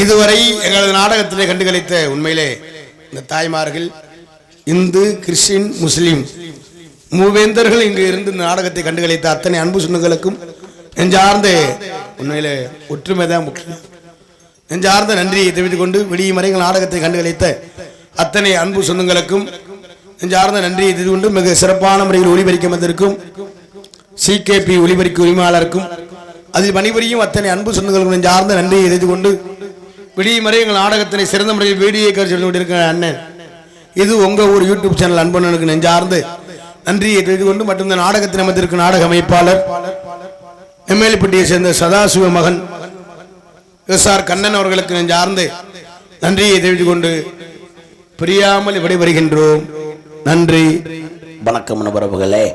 இதுவரை எங்களது நாடகத்திலே கண்டுகளித்த உண்மையிலே இந்த தாய்மார்கள், இந்து கிறிஸ்டின் முஸ்லிம் மூவேந்தர்கள் இங்கு இருந்து இந்த நாடகத்தை கண்டுகளித்த அத்தனை அன்பு சொந்தங்களுக்கும் நெஞ்சார்ந்த உண்மையிலே ஒற்றுமை தான் முக்கியம். நெஞ்சார்ந்த நன்றியை தெரிவித்துக் கொண்டு விடியும் வரை நாடகத்தை கண்டுகளித்த அத்தனை அன்பு சொந்தங்களுக்கும் நெஞ்சார்ந்த நன்றியை தெரிவித்துக் கொண்டு மிக சிறப்பான முறையில் ஒளிபரிக்க வந்திருக்கும் CKP ஒளிபரிக்கு உரிமையாளருக்கும் அதில் பணிபுரியும் அத்தனை அன்பு சொந்தங்களுக்கும் நெஞ்சார்ந்த நன்றியை தெரிவித்துக் கொண்டு விடியும் வரை எங்கள் நாடகத்தினை சிறந்த முறையில் வீடியோ கவர்ச்சி கொண்டிருக்கிற அண்ணன், இது உங்க ஒரு யூடியூப் சேனல் அன்பனுக்கு நெஞ்சார்ந்து நன்றியை தெரிவித்துக் கொண்டு மற்றும் இந்த நாடகத்தின் அமைத்திருக்கும் நாடக அமைப்பாளர் நெம்மேலிப்பட்டியை சேர்ந்த சதாசிவ மகன் SR கண்ணன் அவர்களுக்கு நெஞ்சார்ந்து நன்றியை தெரிவித்துக் கொண்டு பிரியாமல் விடைபெறுகின்றோம். நன்றி, வணக்கம் நண்பர்களே.